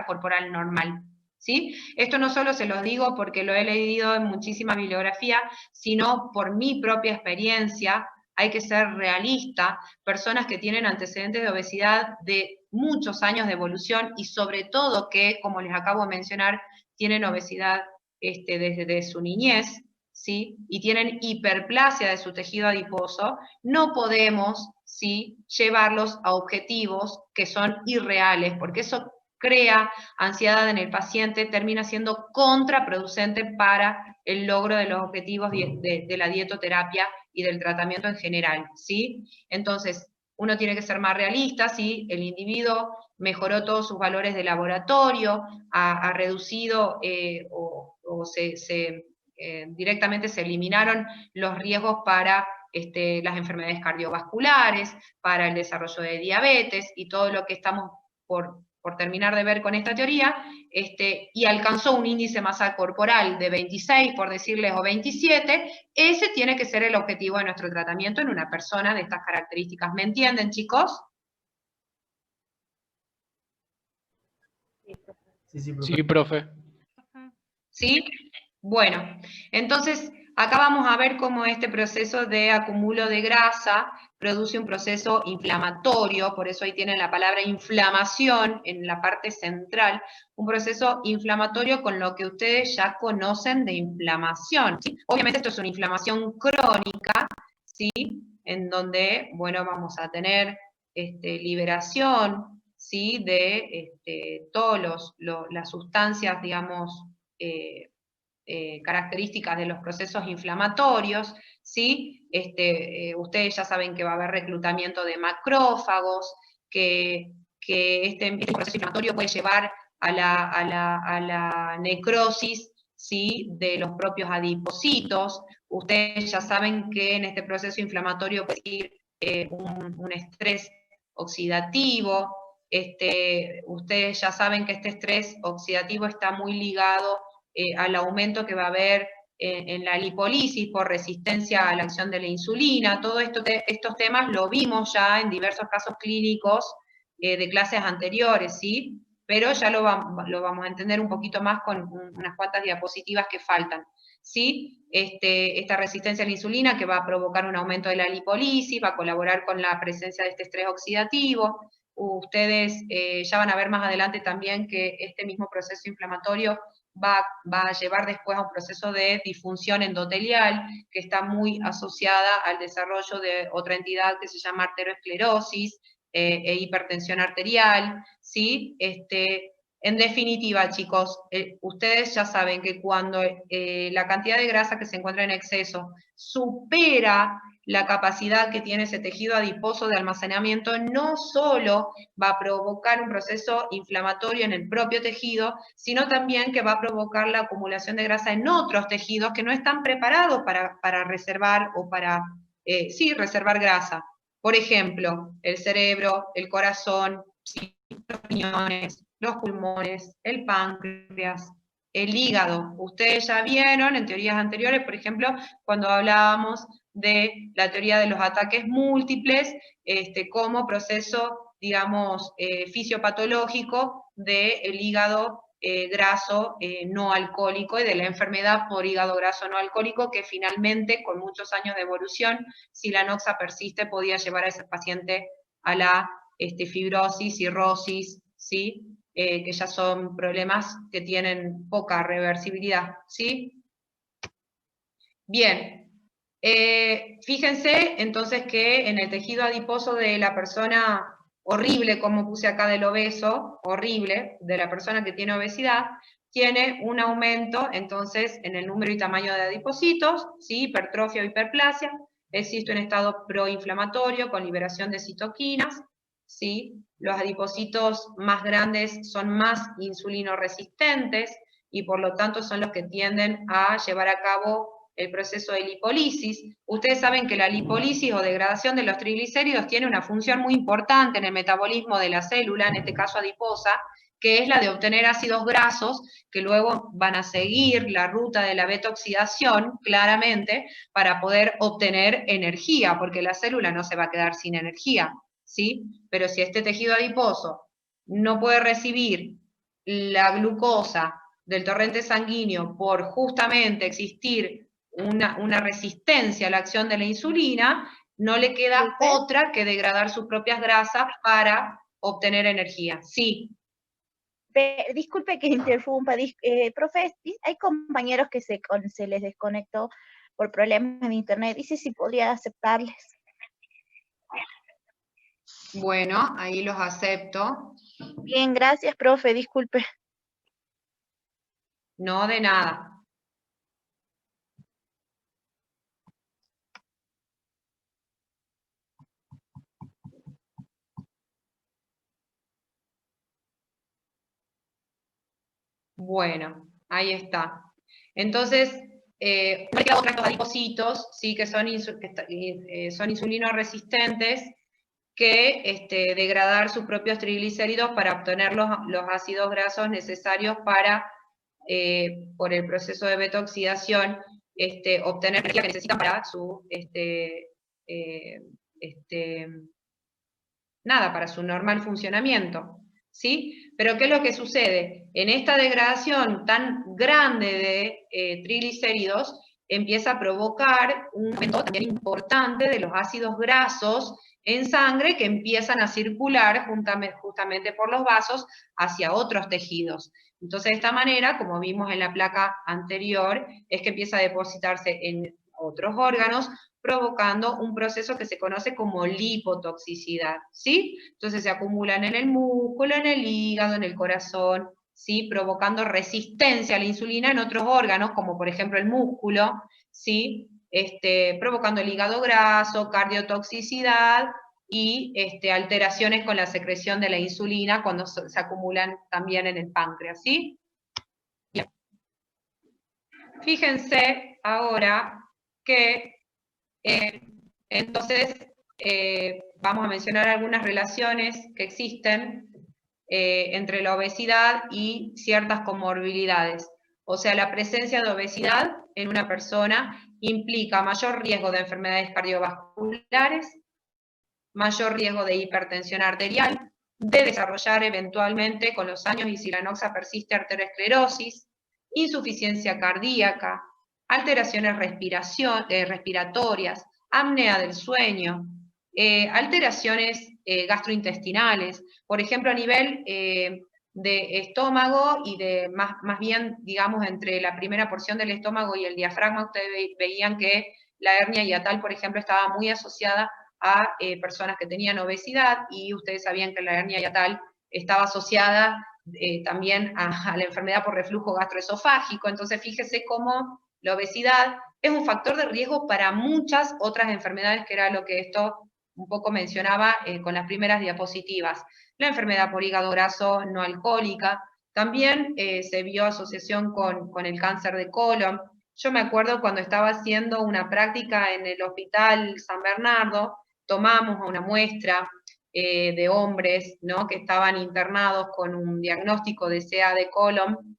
corporal normal, ¿sí? Esto no solo se lo digo porque lo he leído en muchísima bibliografía, sino por mi propia experiencia. Hay que ser realista, personas que tienen antecedentes de obesidad de muchos años de evolución y sobre todo que, como les acabo de mencionar, tienen obesidad desde su niñez, ¿sí? Y tienen hiperplasia de su tejido adiposo, no podemos, ¿sí?, llevarlos a objetivos que son irreales, porque eso crea ansiedad en el paciente, termina siendo contraproducente para el logro de los objetivos de la dietoterapia y del tratamiento en general, ¿sí? Entonces, uno tiene que ser más realista, ¿sí? El individuo mejoró todos sus valores de laboratorio, ha reducido directamente se eliminaron los riesgos para las enfermedades cardiovasculares, para el desarrollo de diabetes y todo lo que estamos por terminar de ver con esta teoría, y alcanzó un índice de masa corporal de 26, por decirles, o 27, ese tiene que ser el objetivo de nuestro tratamiento en una persona de estas características. ¿Me entienden, chicos? Sí, profe. ¿Sí? Bueno, entonces acá vamos a ver cómo este proceso de acumulo de grasa produce un proceso inflamatorio, por eso ahí tienen la palabra inflamación en la parte central, un proceso inflamatorio con lo que ustedes ya conocen de inflamación, ¿sí? Obviamente esto es una inflamación crónica, ¿sí? En donde, bueno, vamos a tener liberación, ¿sí?, de todas las sustancias, digamos, características de los procesos inflamatorios, ¿sí? Ustedes ya saben que va a haber reclutamiento de macrófagos, que este proceso inflamatorio puede llevar a la necrosis, ¿sí?, de los propios adipocitos. Ustedes ya saben que en este proceso inflamatorio puede ir un estrés oxidativo. Ustedes ya saben que este estrés oxidativo está muy ligado al aumento que va a haber en la lipólisis por resistencia a la acción de la insulina. Todos estos temas lo vimos ya en diversos casos clínicos de clases anteriores, ¿sí? Pero ya lo vamos a entender un poquito más con unas cuantas diapositivas que faltan, ¿sí? Esta resistencia a la insulina que va a provocar un aumento de la lipólisis, va a colaborar con la presencia de este estrés oxidativo. Ustedes ya van a ver más adelante también que este mismo proceso inflamatorio va a llevar después a un proceso de disfunción endotelial que está muy asociada al desarrollo de otra entidad que se llama arteriosclerosis e hipertensión arterial, ¿sí? En definitiva, chicos, ustedes ya saben que cuando la cantidad de grasa que se encuentra en exceso supera la capacidad que tiene ese tejido adiposo de almacenamiento, no solo va a provocar un proceso inflamatorio en el propio tejido, sino también que va a provocar la acumulación de grasa en otros tejidos que no están preparados para reservar o para, reservar grasa. Por ejemplo, el cerebro, el corazón, los riñones, los pulmones, el páncreas, el hígado. Ustedes ya vieron en teorías anteriores, por ejemplo, cuando hablábamos de la teoría de los ataques múltiples, como proceso, digamos, fisiopatológico del hígado graso no alcohólico y de la enfermedad por hígado graso no alcohólico, que finalmente, con muchos años de evolución, si la noxa persiste, podía llevar a ese paciente a la fibrosis, cirrosis, ¿sí? Que ya son problemas que tienen poca reversibilidad, ¿sí? Bien, fíjense entonces que en el tejido adiposo de la persona horrible, como puse acá del obeso, horrible, de la persona que tiene obesidad, tiene un aumento entonces en el número y tamaño de adipocitos, ¿sí? Hipertrofia o hiperplasia, existe un estado proinflamatorio con liberación de citoquinas, ¿sí? Los adipocitos más grandes son más insulinoresistentes y por lo tanto son los que tienden a llevar a cabo el proceso de lipólisis. Ustedes saben que la lipólisis o degradación de los triglicéridos tiene una función muy importante en el metabolismo de la célula, en este caso adiposa, que es la de obtener ácidos grasos que luego van a seguir la ruta de la beta-oxidación, claramente, para poder obtener energía, porque la célula no se va a quedar sin energía, ¿sí? Pero si este tejido adiposo no puede recibir la glucosa del torrente sanguíneo por justamente existir una resistencia a la acción de la insulina, no le queda otra que degradar sus propias grasas para obtener energía. Sí. Disculpe que interrumpa, profe, hay compañeros que se les desconectó por problemas de internet, dice si podría aceptarles. Bueno, ahí los acepto. Bien, gracias, profe, disculpe. No, de nada. Bueno, ahí está. Entonces, me quedan otros adipocitos, ¿sí? Que son insulinoresistentes, que degradar sus propios triglicéridos para obtener los ácidos grasos necesarios para, por el proceso de beta-oxidación, obtener energía que necesitan para su, para su normal funcionamiento, ¿sí? Pero ¿qué es lo que sucede? En esta degradación tan grande de triglicéridos, empieza a provocar un aumento también importante de los ácidos grasos en sangre que empiezan a circular justamente por los vasos hacia otros tejidos. Entonces, de esta manera, como vimos en la placa anterior, es que empieza a depositarse en otros órganos, provocando un proceso que se conoce como lipotoxicidad, ¿sí? Entonces se acumulan en el músculo, en el hígado, en el corazón, ¿sí? Provocando resistencia a la insulina en otros órganos, como por ejemplo el músculo, ¿sí? Provocando el hígado graso, cardiotoxicidad y alteraciones con la secreción de la insulina cuando se acumulan también en el páncreas, ¿sí? Bien. Fíjense ahora que entonces vamos a mencionar algunas relaciones que existen entre la obesidad y ciertas comorbilidades. O sea, la presencia de obesidad en una persona implica mayor riesgo de enfermedades cardiovasculares, mayor riesgo de hipertensión arterial, de desarrollar eventualmente con los años y si la noxa persiste arteriosclerosis, insuficiencia cardíaca, alteraciones respiratorias, apnea del sueño, alteraciones gastrointestinales, por ejemplo a nivel de estómago y de más bien, digamos, entre la primera porción del estómago y el diafragma, ustedes veían que la hernia hiatal, por ejemplo, estaba muy asociada a personas que tenían obesidad, y ustedes sabían que la hernia hiatal estaba asociada también a la enfermedad por reflujo gastroesofágico. Entonces, fíjese cómo la obesidad es un factor de riesgo para muchas otras enfermedades, que era lo que esto un poco mencionaba con las primeras diapositivas. La enfermedad por hígado graso no alcohólica, también se vio asociación con el cáncer de colon. Yo me acuerdo cuando estaba haciendo una práctica en el Hospital San Bernardo, tomamos una muestra de hombres, ¿no?, que estaban internados con un diagnóstico de CA de colon.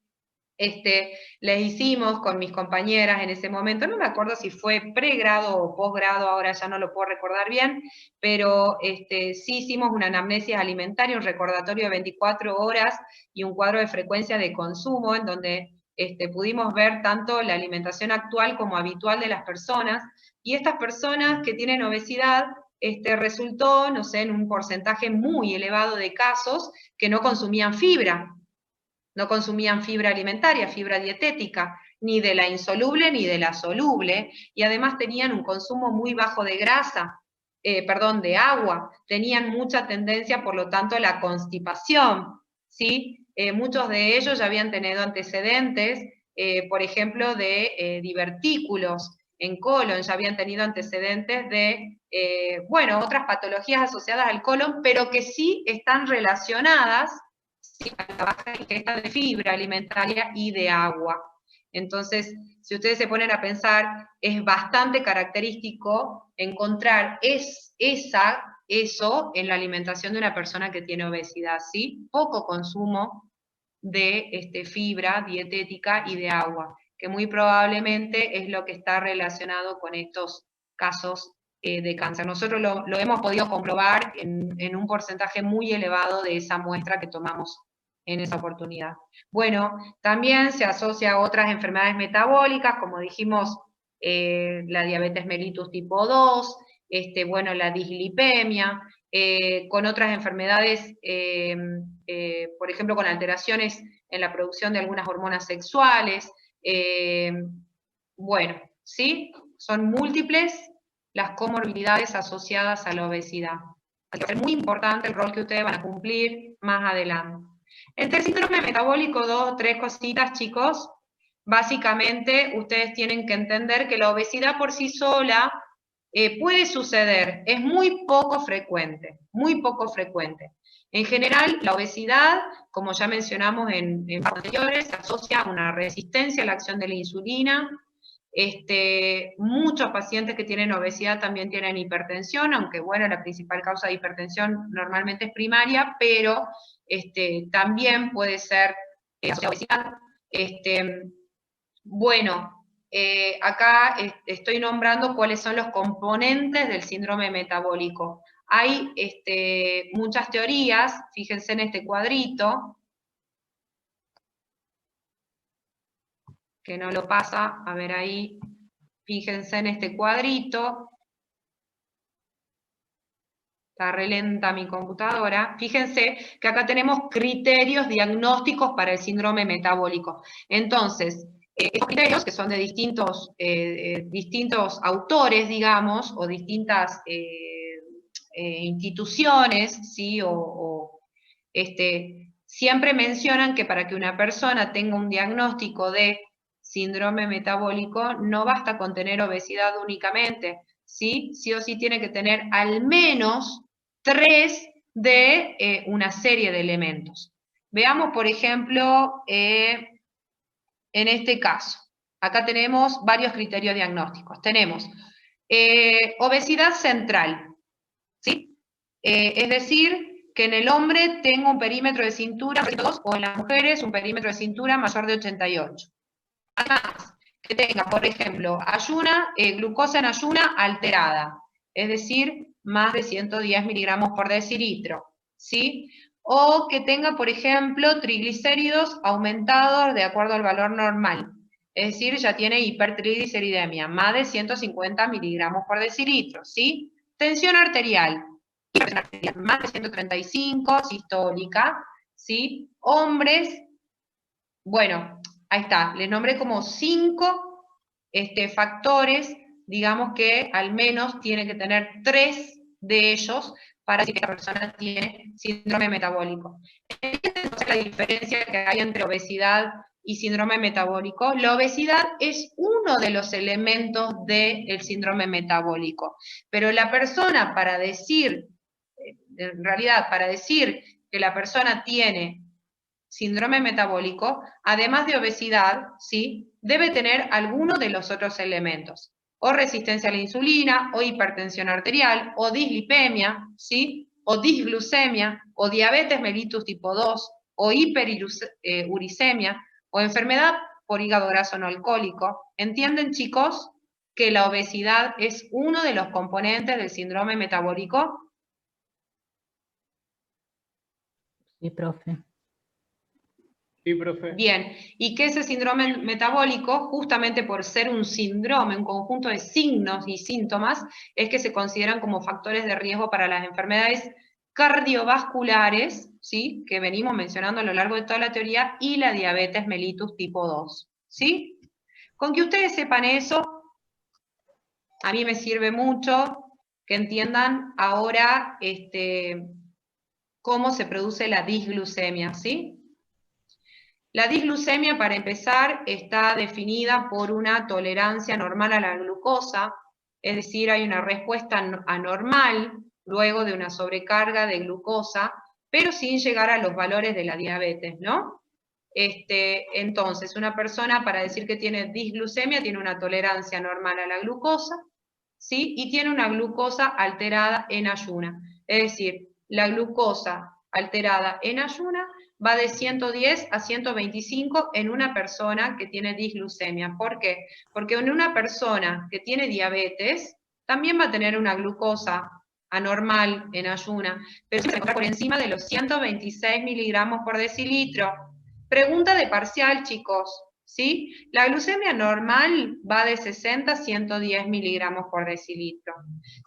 Les hicimos con mis compañeras en ese momento, no me acuerdo si fue pregrado o posgrado, ahora ya no lo puedo recordar bien, pero sí hicimos una anamnesis alimentaria, un recordatorio de 24 horas y un cuadro de frecuencia de consumo, en donde pudimos ver tanto la alimentación actual como habitual de las personas, y estas personas que tienen obesidad, resultó, no sé, en un porcentaje muy elevado de casos que no consumían fibra. No consumían fibra alimentaria, fibra dietética, ni de la insoluble ni de la soluble, y además tenían un consumo muy bajo de grasa, de agua, tenían mucha tendencia, por lo tanto, a la constipación, ¿sí? Muchos de ellos ya habían tenido antecedentes, por ejemplo, de divertículos en colon, ya habían tenido antecedentes de, otras patologías asociadas al colon, pero que sí están relacionadas a la baja ingesta de fibra alimentaria y de agua. Entonces, si ustedes se ponen a pensar, es bastante característico encontrar eso en la alimentación de una persona que tiene obesidad, ¿sí? Poco consumo de fibra dietética y de agua, que muy probablemente es lo que está relacionado con estos casos de cáncer. Nosotros lo hemos podido comprobar en un porcentaje muy elevado de esa muestra que tomamos en esa oportunidad. Bueno, también se asocia a otras enfermedades metabólicas, como dijimos, la diabetes mellitus tipo 2, la dislipemia, con otras enfermedades, por ejemplo, con alteraciones en la producción de algunas hormonas sexuales. ¿Sí? Son múltiples las comorbilidades asociadas a la obesidad. Es muy importante el rol que ustedes van a cumplir más adelante. Entre el síndrome metabólico, 2 o 3 cositas, chicos. Básicamente, ustedes tienen que entender que la obesidad por sí sola puede suceder, es muy poco frecuente, muy poco frecuente. En general, la obesidad, como ya mencionamos en anteriores, se asocia a una resistencia a la acción de la insulina. Muchos pacientes que tienen obesidad también tienen hipertensión, aunque bueno, la principal causa de hipertensión normalmente es primaria, pero también puede ser asociada a obesidad. Acá estoy nombrando cuáles son los componentes del síndrome metabólico. Hay muchas teorías, fíjense en este cuadrito, que no lo pasa, a ver ahí, fíjense en este cuadrito, está re lenta mi computadora, fíjense que acá tenemos criterios diagnósticos para el síndrome metabólico. Entonces, estos criterios, que son de distintos autores, digamos, o distintas instituciones, ¿sí? Siempre mencionan que para que una persona tenga un diagnóstico de síndrome metabólico, no basta con tener obesidad únicamente, ¿sí? Sí o sí tiene que tener al menos 3 de una serie de elementos. Veamos, por ejemplo, en este caso. Acá tenemos varios criterios diagnósticos. Tenemos obesidad central, ¿sí? Es decir, que en el hombre tenga un perímetro de cintura de 2, o en las mujeres un perímetro de cintura mayor de 88. Además, que tenga, por ejemplo, glucosa en ayuna alterada, es decir, más de 110 miligramos por decilitro, ¿sí? O que tenga, por ejemplo, triglicéridos aumentados de acuerdo al valor normal, es decir, ya tiene hipertrigliceridemia, más de 150 miligramos por decilitro, ¿sí? Tensión arterial, más de 135, sistólica, ¿sí? Hombres, bueno, ahí está, les nombré como 5 factores, digamos que al menos tiene que tener 3 de ellos para decir que esta persona tiene síndrome metabólico. ¿Entienden la diferencia que hay entre obesidad y síndrome metabólico? La obesidad es uno de los elementos del síndrome metabólico, pero la persona, para decir, en realidad, para decir que la persona tiene síndrome metabólico, además de obesidad, ¿sí?, debe tener alguno de los otros elementos, o resistencia a la insulina, o hipertensión arterial, o dislipemia, ¿sí?, o disglucemia, o diabetes mellitus tipo 2, o hiperuricemia, o enfermedad por hígado graso no alcohólico. ¿Entienden, chicos, que la obesidad es uno de los componentes del síndrome metabólico? Sí, profe. Sí, profe. Bien, y que ese síndrome metabólico, justamente por ser un síndrome, un conjunto de signos y síntomas, es que se consideran como factores de riesgo para las enfermedades cardiovasculares, ¿sí?, que venimos mencionando a lo largo de toda la teoría, y la diabetes mellitus tipo 2, ¿sí? Con que ustedes sepan eso, a mí me sirve mucho que entiendan ahora cómo se produce la disglucemia, ¿sí? La disglucemia, para empezar, está definida por una tolerancia normal a la glucosa, es decir, hay una respuesta anormal luego de una sobrecarga de glucosa, pero sin llegar a los valores de la diabetes, ¿no? Entonces, una persona, para decir que tiene disglucemia, tiene una tolerancia normal a la glucosa, ¿sí?, y tiene una glucosa alterada en ayuna. Es decir, la glucosa alterada en ayuna va de 110 a 125 en una persona que tiene disglucemia. ¿Por qué? Porque en una persona que tiene diabetes también va a tener una glucosa anormal en ayuna, pero se encuentra por encima de los 126 miligramos por decilitro. Pregunta de parcial, chicos, ¿sí? La glucemia normal va de 60 a 110 miligramos por decilitro.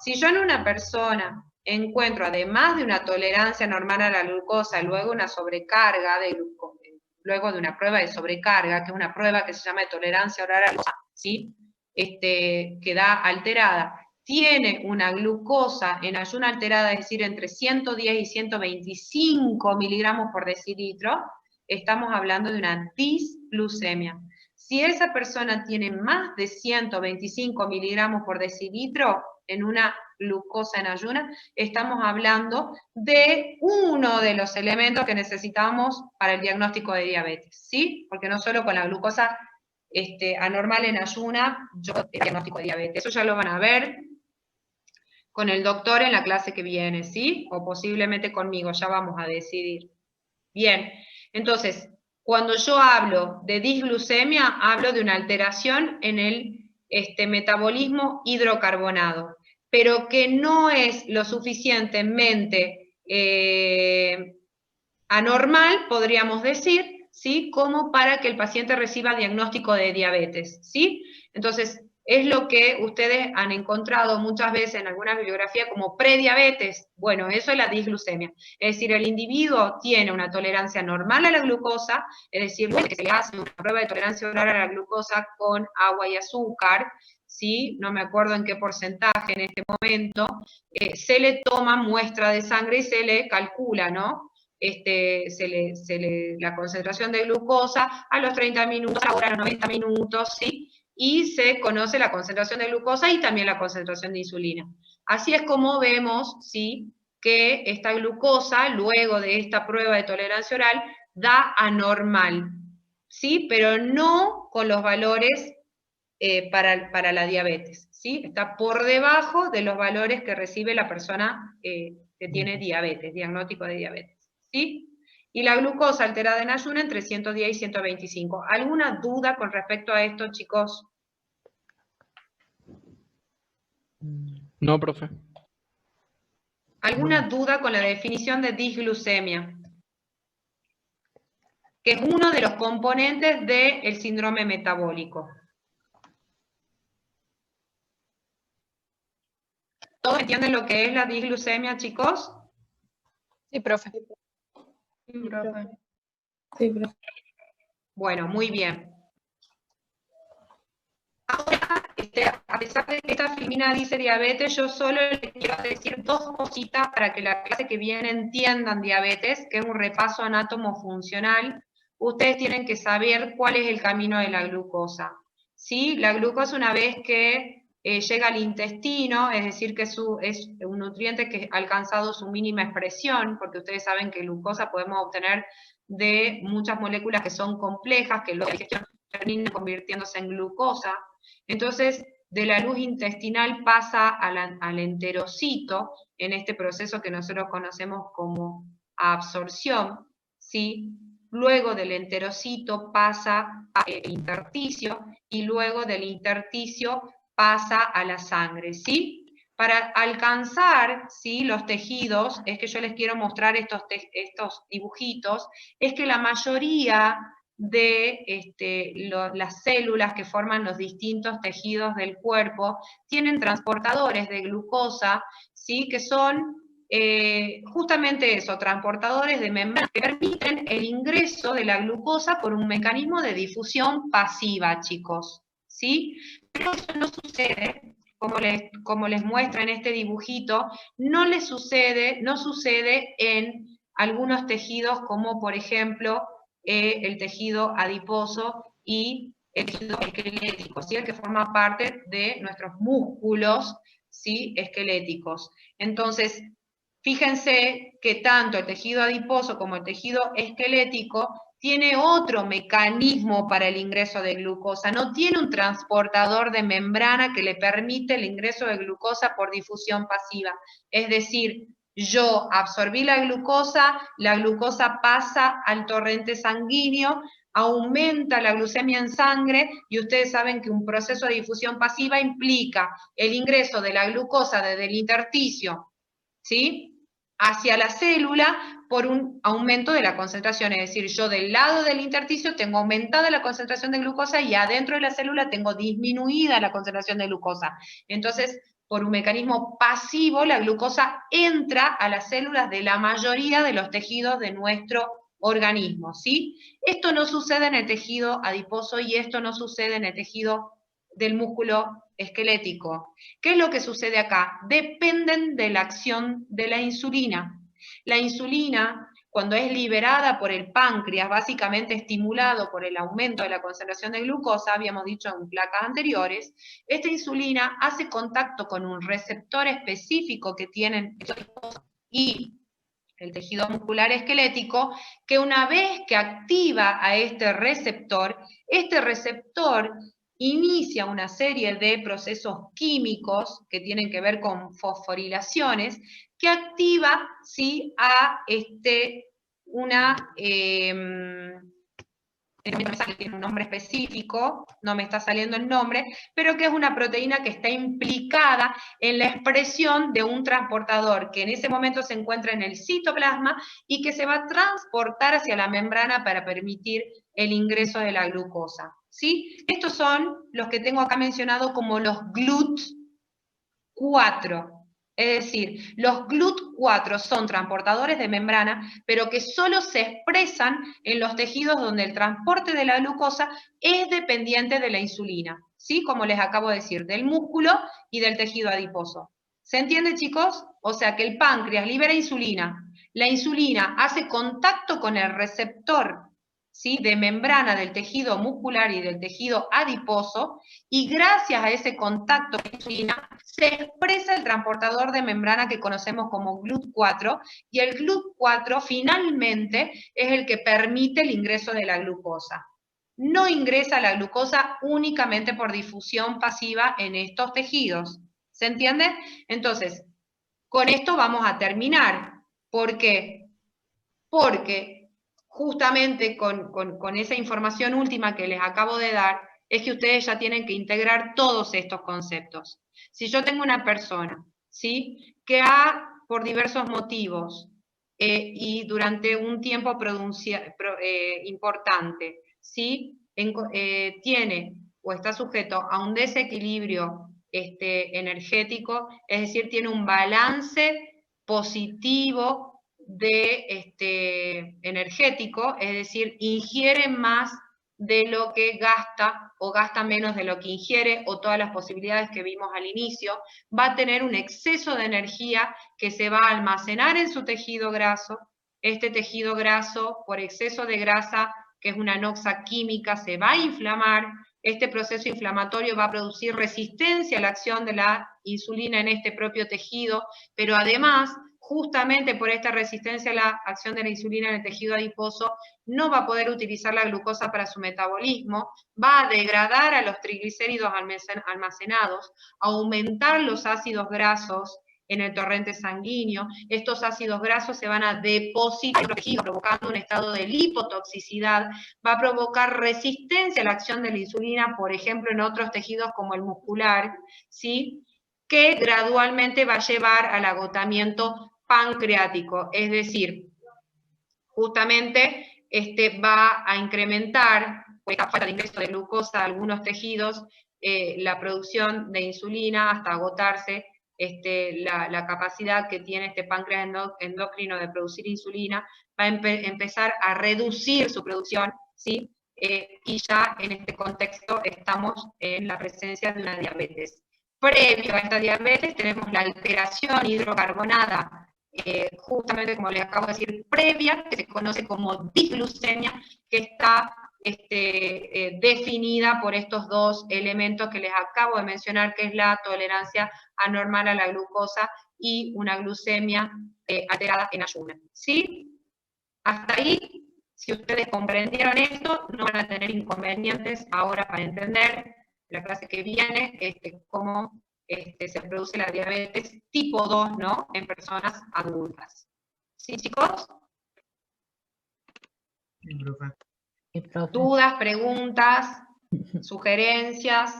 Si yo en una persona encuentro, además de una tolerancia normal a la glucosa, luego una sobrecarga de glucosa, luego de una prueba de sobrecarga, que es una prueba que se llama de tolerancia oral a la glucosa, ¿sí?, que da alterada, tiene una glucosa en ayuna alterada, es decir, entre 110 y 125 miligramos por decilitro, estamos hablando de una disglucemia. Si esa persona tiene más de 125 miligramos por decilitro en una glucosa en ayuna, estamos hablando de uno de los elementos que necesitamos para el diagnóstico de diabetes, ¿sí? Porque no solo con la glucosa anormal en ayuna, yo el diagnóstico de diabetes, eso ya lo van a ver con el doctor en la clase que viene, ¿sí? O posiblemente conmigo, ya vamos a decidir. Bien, entonces, cuando yo hablo de disglucemia, hablo de una alteración en el metabolismo hidrocarbonado, pero que no es lo suficientemente anormal, podríamos decir, ¿sí?, como para que el paciente reciba diagnóstico de diabetes, ¿sí? Entonces, es lo que ustedes han encontrado muchas veces en alguna bibliografía como prediabetes. Bueno, eso es la disglucemia. Es decir, el individuo tiene una tolerancia normal a la glucosa, es decir, que se le hace una prueba de tolerancia oral a la glucosa con agua y azúcar, ¿sí?, no me acuerdo en qué porcentaje en este momento, se le toma muestra de sangre y se le calcula, ¿no?, la concentración de glucosa a los 30 minutos, ahora a los 90 minutos, ¿sí?, y se conoce la concentración de glucosa y también la concentración de insulina. Así es como vemos, ¿sí?, que esta glucosa, luego de esta prueba de tolerancia oral, da anormal, ¿sí?, pero no con los valores para la diabetes, ¿sí?, está por debajo de los valores que recibe la persona que tiene diabetes, diagnóstico de diabetes, ¿sí? Y la glucosa alterada en ayuna entre 110 y 125. ¿Alguna duda con respecto a esto, chicos? No, profe. ¿Alguna duda con la definición de disglucemia? Que es uno de los componentes del síndrome metabólico. ¿Todos entienden lo que es la disglucemia, chicos? Sí, profe. Sí, profe. Sí, profe. Bueno, muy bien. Ahora, a pesar de que esta filmina dice diabetes, yo solo les quiero decir dos cositas para que la clase que viene entiendan diabetes, que es un repaso anátomo-funcional. Ustedes tienen que saber cuál es el camino de la glucosa. ¿Sí? La glucosa, una vez que llega al intestino, es decir, que es un nutriente que ha alcanzado su mínima expresión, porque ustedes saben que glucosa podemos obtener de muchas moléculas que son complejas, que luego terminan convirtiéndose en glucosa. Entonces, de la luz intestinal pasa al enterocito, en este proceso que nosotros conocemos como absorción, ¿sí? Luego del enterocito pasa al intersticio, y luego del intersticio pasa a la sangre, ¿sí? Para alcanzar, ¿sí?, los tejidos, es que yo les quiero mostrar estos dibujitos, es que la mayoría de las células que forman los distintos tejidos del cuerpo tienen transportadores de glucosa, ¿sí?, que son justamente eso, transportadores de membrana que permiten el ingreso de la glucosa por un mecanismo de difusión pasiva, chicos, ¿sí? Pero eso no sucede, como les muestra en este dibujito, no sucede en algunos tejidos como por ejemplo el tejido adiposo y el tejido esquelético, ¿sí?, el que forma parte de nuestros músculos, ¿sí?, esqueléticos. Entonces, fíjense que tanto el tejido adiposo como el tejido esquelético tiene otro mecanismo para el ingreso de glucosa, no tiene un transportador de membrana que le permite el ingreso de glucosa por difusión pasiva. Es decir, yo absorbí la glucosa pasa al torrente sanguíneo, aumenta la glucemia en sangre, y ustedes saben que un proceso de difusión pasiva implica el ingreso de la glucosa desde el intersticio, ¿sí?, hacia la célula por un aumento de la concentración, es decir, yo del lado del intersticio tengo aumentada la concentración de glucosa y adentro de la célula tengo disminuida la concentración de glucosa. Entonces, por un mecanismo pasivo, la glucosa entra a las células de la mayoría de los tejidos de nuestro organismo, ¿sí? Esto no sucede en el tejido adiposo y esto no sucede en el tejido del músculo esquelético. ¿Qué es lo que sucede acá? Dependen de la acción de la insulina. La insulina, cuando es liberada por el páncreas, básicamente estimulado por el aumento de la concentración de glucosa, habíamos dicho en placas anteriores, esta insulina hace contacto con un receptor específico que tienen y el tejido muscular esquelético, que una vez que activa a este receptor inicia una serie de procesos químicos que tienen que ver con fosforilaciones, que activa, ¿sí?, a tiene un nombre específico, no me está saliendo el nombre, pero que es una proteína que está implicada en la expresión de un transportador que en ese momento se encuentra en el citoplasma y que se va a transportar hacia la membrana para permitir el ingreso de la glucosa, ¿sí? Estos son los que tengo acá mencionado como los GLUT4. Es decir, los GLUT4 son transportadores de membrana, pero que solo se expresan en los tejidos donde el transporte de la glucosa es dependiente de la insulina, ¿sí? Como les acabo de decir, del músculo y del tejido adiposo. ¿Se entiende, chicos? O sea que el páncreas libera insulina, la insulina hace contacto con el receptor, ¿sí?, de membrana del tejido muscular y del tejido adiposo, y gracias a ese contacto con la insulina se expresa el transportador de membrana que conocemos como GLUT4, y el GLUT4 finalmente es el que permite el ingreso de la glucosa. No ingresa la glucosa únicamente por difusión pasiva en estos tejidos. ¿Se entiende? Entonces, con esto vamos a terminar. ¿Por qué? Porque justamente con esa información última que les acabo de dar, es que ustedes ya tienen que integrar todos estos conceptos. Si yo tengo una persona, ¿sí?, que por diversos motivos y durante un tiempo importante, ¿sí?, tiene o está sujeto a un desequilibrio energético, es decir, tiene un balance positivo energético, es decir, ingiere más de lo que gasta o gasta menos de lo que ingiere, o todas las posibilidades que vimos al inicio, va a tener un exceso de energía que se va a almacenar en su tejido graso. Este tejido graso, por exceso de grasa, que es una noxa química, se va a inflamar. Este proceso inflamatorio va a producir resistencia a la acción de la insulina en este propio tejido, pero además, justamente por esta resistencia a la acción de la insulina en el tejido adiposo, no va a poder utilizar la glucosa para su metabolismo, va a degradar a los triglicéridos almacenados, aumentar los ácidos grasos en el torrente sanguíneo. Estos ácidos grasos se van a depositar en el tejido, provocando un estado de lipotoxicidad, va a provocar resistencia a la acción de la insulina, por ejemplo, en otros tejidos como el muscular, ¿sí? Que gradualmente va a llevar al agotamiento pancreático, es decir, justamente va a incrementar, por esta falta de ingreso de glucosa a algunos tejidos, la producción de insulina hasta agotarse la capacidad que tiene este páncreas endocrino de producir insulina, va a empezar a reducir su producción, ¿sí? Y ya en este contexto estamos en la presencia de una diabetes. Previo a esta diabetes tenemos la alteración hidrocarbonada, justamente como les acabo de decir, previa, que se conoce como disglucemia, que está definida por estos dos elementos que les acabo de mencionar, que es la tolerancia anormal a la glucosa y una glucemia alterada en ayuno. ¿Sí? Hasta ahí, si ustedes comprendieron esto, no van a tener inconvenientes ahora para entender la clase que viene, cómo se produce la diabetes tipo 2, ¿no? En personas adultas. ¿Sí, chicos? Sí, profe. ¿Dudas, preguntas, sugerencias?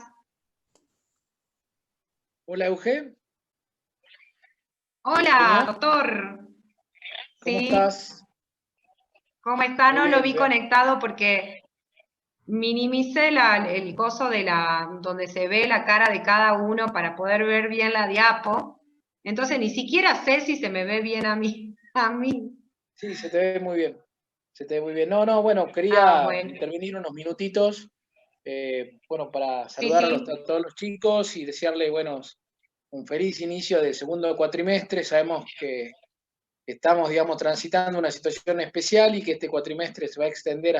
Hola, Euge. Hola, doctor. ¿Cómo ¿Sí? estás? ¿Cómo está? No Muy lo bien, vi bien. conectado porque minimicé el coso de donde se ve la cara de cada uno para poder ver bien la diapo. Entonces ni siquiera sé si se me ve bien a mí. Sí, se te ve muy bien. Se te ve muy bien. No, bueno, quería bueno. intervenir unos minutitos, bueno, para Sí, saludar sí. a todos los chicos y desearle, bueno, un feliz inicio del segundo cuatrimestre. Sabemos que estamos, digamos, transitando una situación especial y que este cuatrimestre se va a extender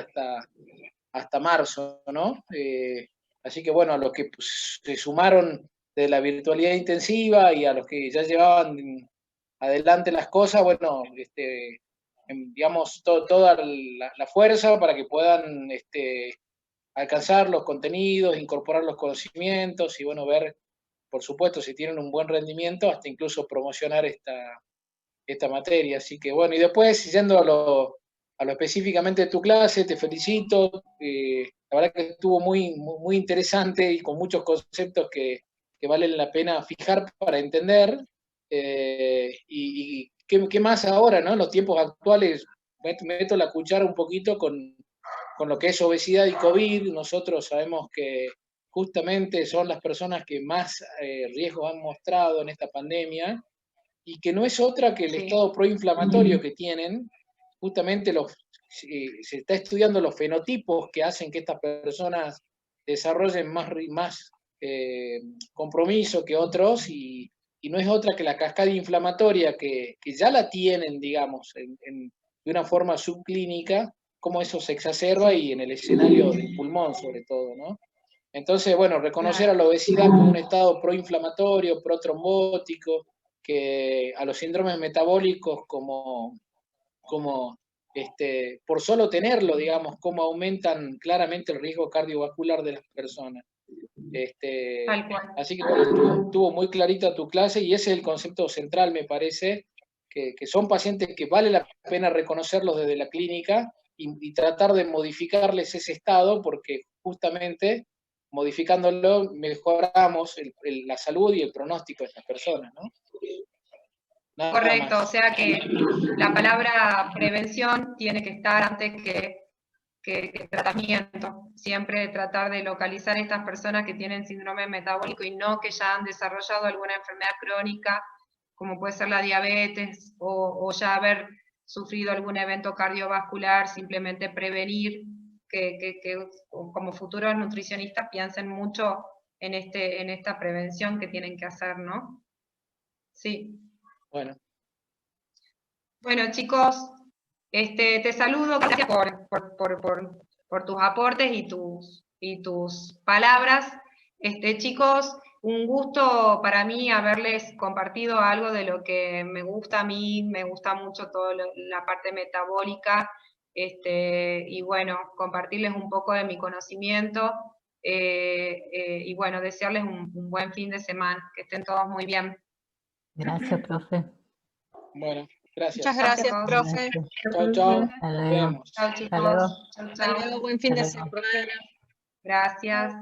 hasta marzo, ¿no? Así que, bueno, a los que pues, se sumaron de la virtualidad intensiva y a los que ya llevaban adelante las cosas, bueno, digamos, toda la fuerza para que puedan alcanzar los contenidos, incorporar los conocimientos y, bueno, ver, por supuesto, si tienen un buen rendimiento, hasta incluso promocionar esta materia. Así que, bueno, y después, yendo a lo específicamente de tu clase, te felicito. La verdad que estuvo muy interesante y con muchos conceptos que valen la pena fijar para entender. Y ¿qué más ahora, ¿no? En los tiempos actuales, meto la cuchara un poquito con lo que es obesidad y COVID. Nosotros sabemos que justamente son las personas que más riesgos han mostrado en esta pandemia y que no es otra que el estado proinflamatorio que tienen. Justamente se está estudiando los fenotipos que hacen que estas personas desarrollen más compromiso que otros y no es otra que la cascada inflamatoria que ya la tienen, digamos, de una forma subclínica, como eso se exacerba y en el escenario del pulmón sobre todo, ¿no? Entonces, bueno, reconocer a la obesidad como un estado proinflamatorio, protrombótico, que a los síndromes metabólicos como por solo tenerlo, digamos, cómo aumentan claramente el riesgo cardiovascular de las personas. Tal cual. Así que bueno, estuvo muy clarita tu clase y ese es el concepto central, me parece, que son pacientes que vale la pena reconocerlos desde la clínica y tratar de modificarles ese estado, porque justamente modificándolo mejoramos la salud y el pronóstico de estas personas, ¿no? Nada Correcto, más. o sea que la palabra prevención tiene que estar antes que tratamiento. Siempre tratar de localizar a estas personas que tienen síndrome metabólico y no que ya han desarrollado alguna enfermedad crónica, como puede ser la diabetes, o ya haber sufrido algún evento cardiovascular, simplemente prevenir como futuros nutricionistas piensen mucho en esta prevención que tienen que hacer, ¿no? Sí. Bueno. Bueno, chicos, te saludo, gracias por tus aportes y tus palabras. Chicos, un gusto para mí haberles compartido algo de lo que me gusta a mí, me gusta mucho toda la parte metabólica, y bueno, compartirles un poco de mi conocimiento, y bueno, desearles un buen fin de semana, que estén todos muy bien. Gracias, profe. Bueno, gracias. Muchas gracias, profe. Chao, chao. Hasta Nos luego. vemos. Chao, chicos. Hasta luego. Chao, Hasta chao. luego, buen fin de Hasta luego. semana. Gracias.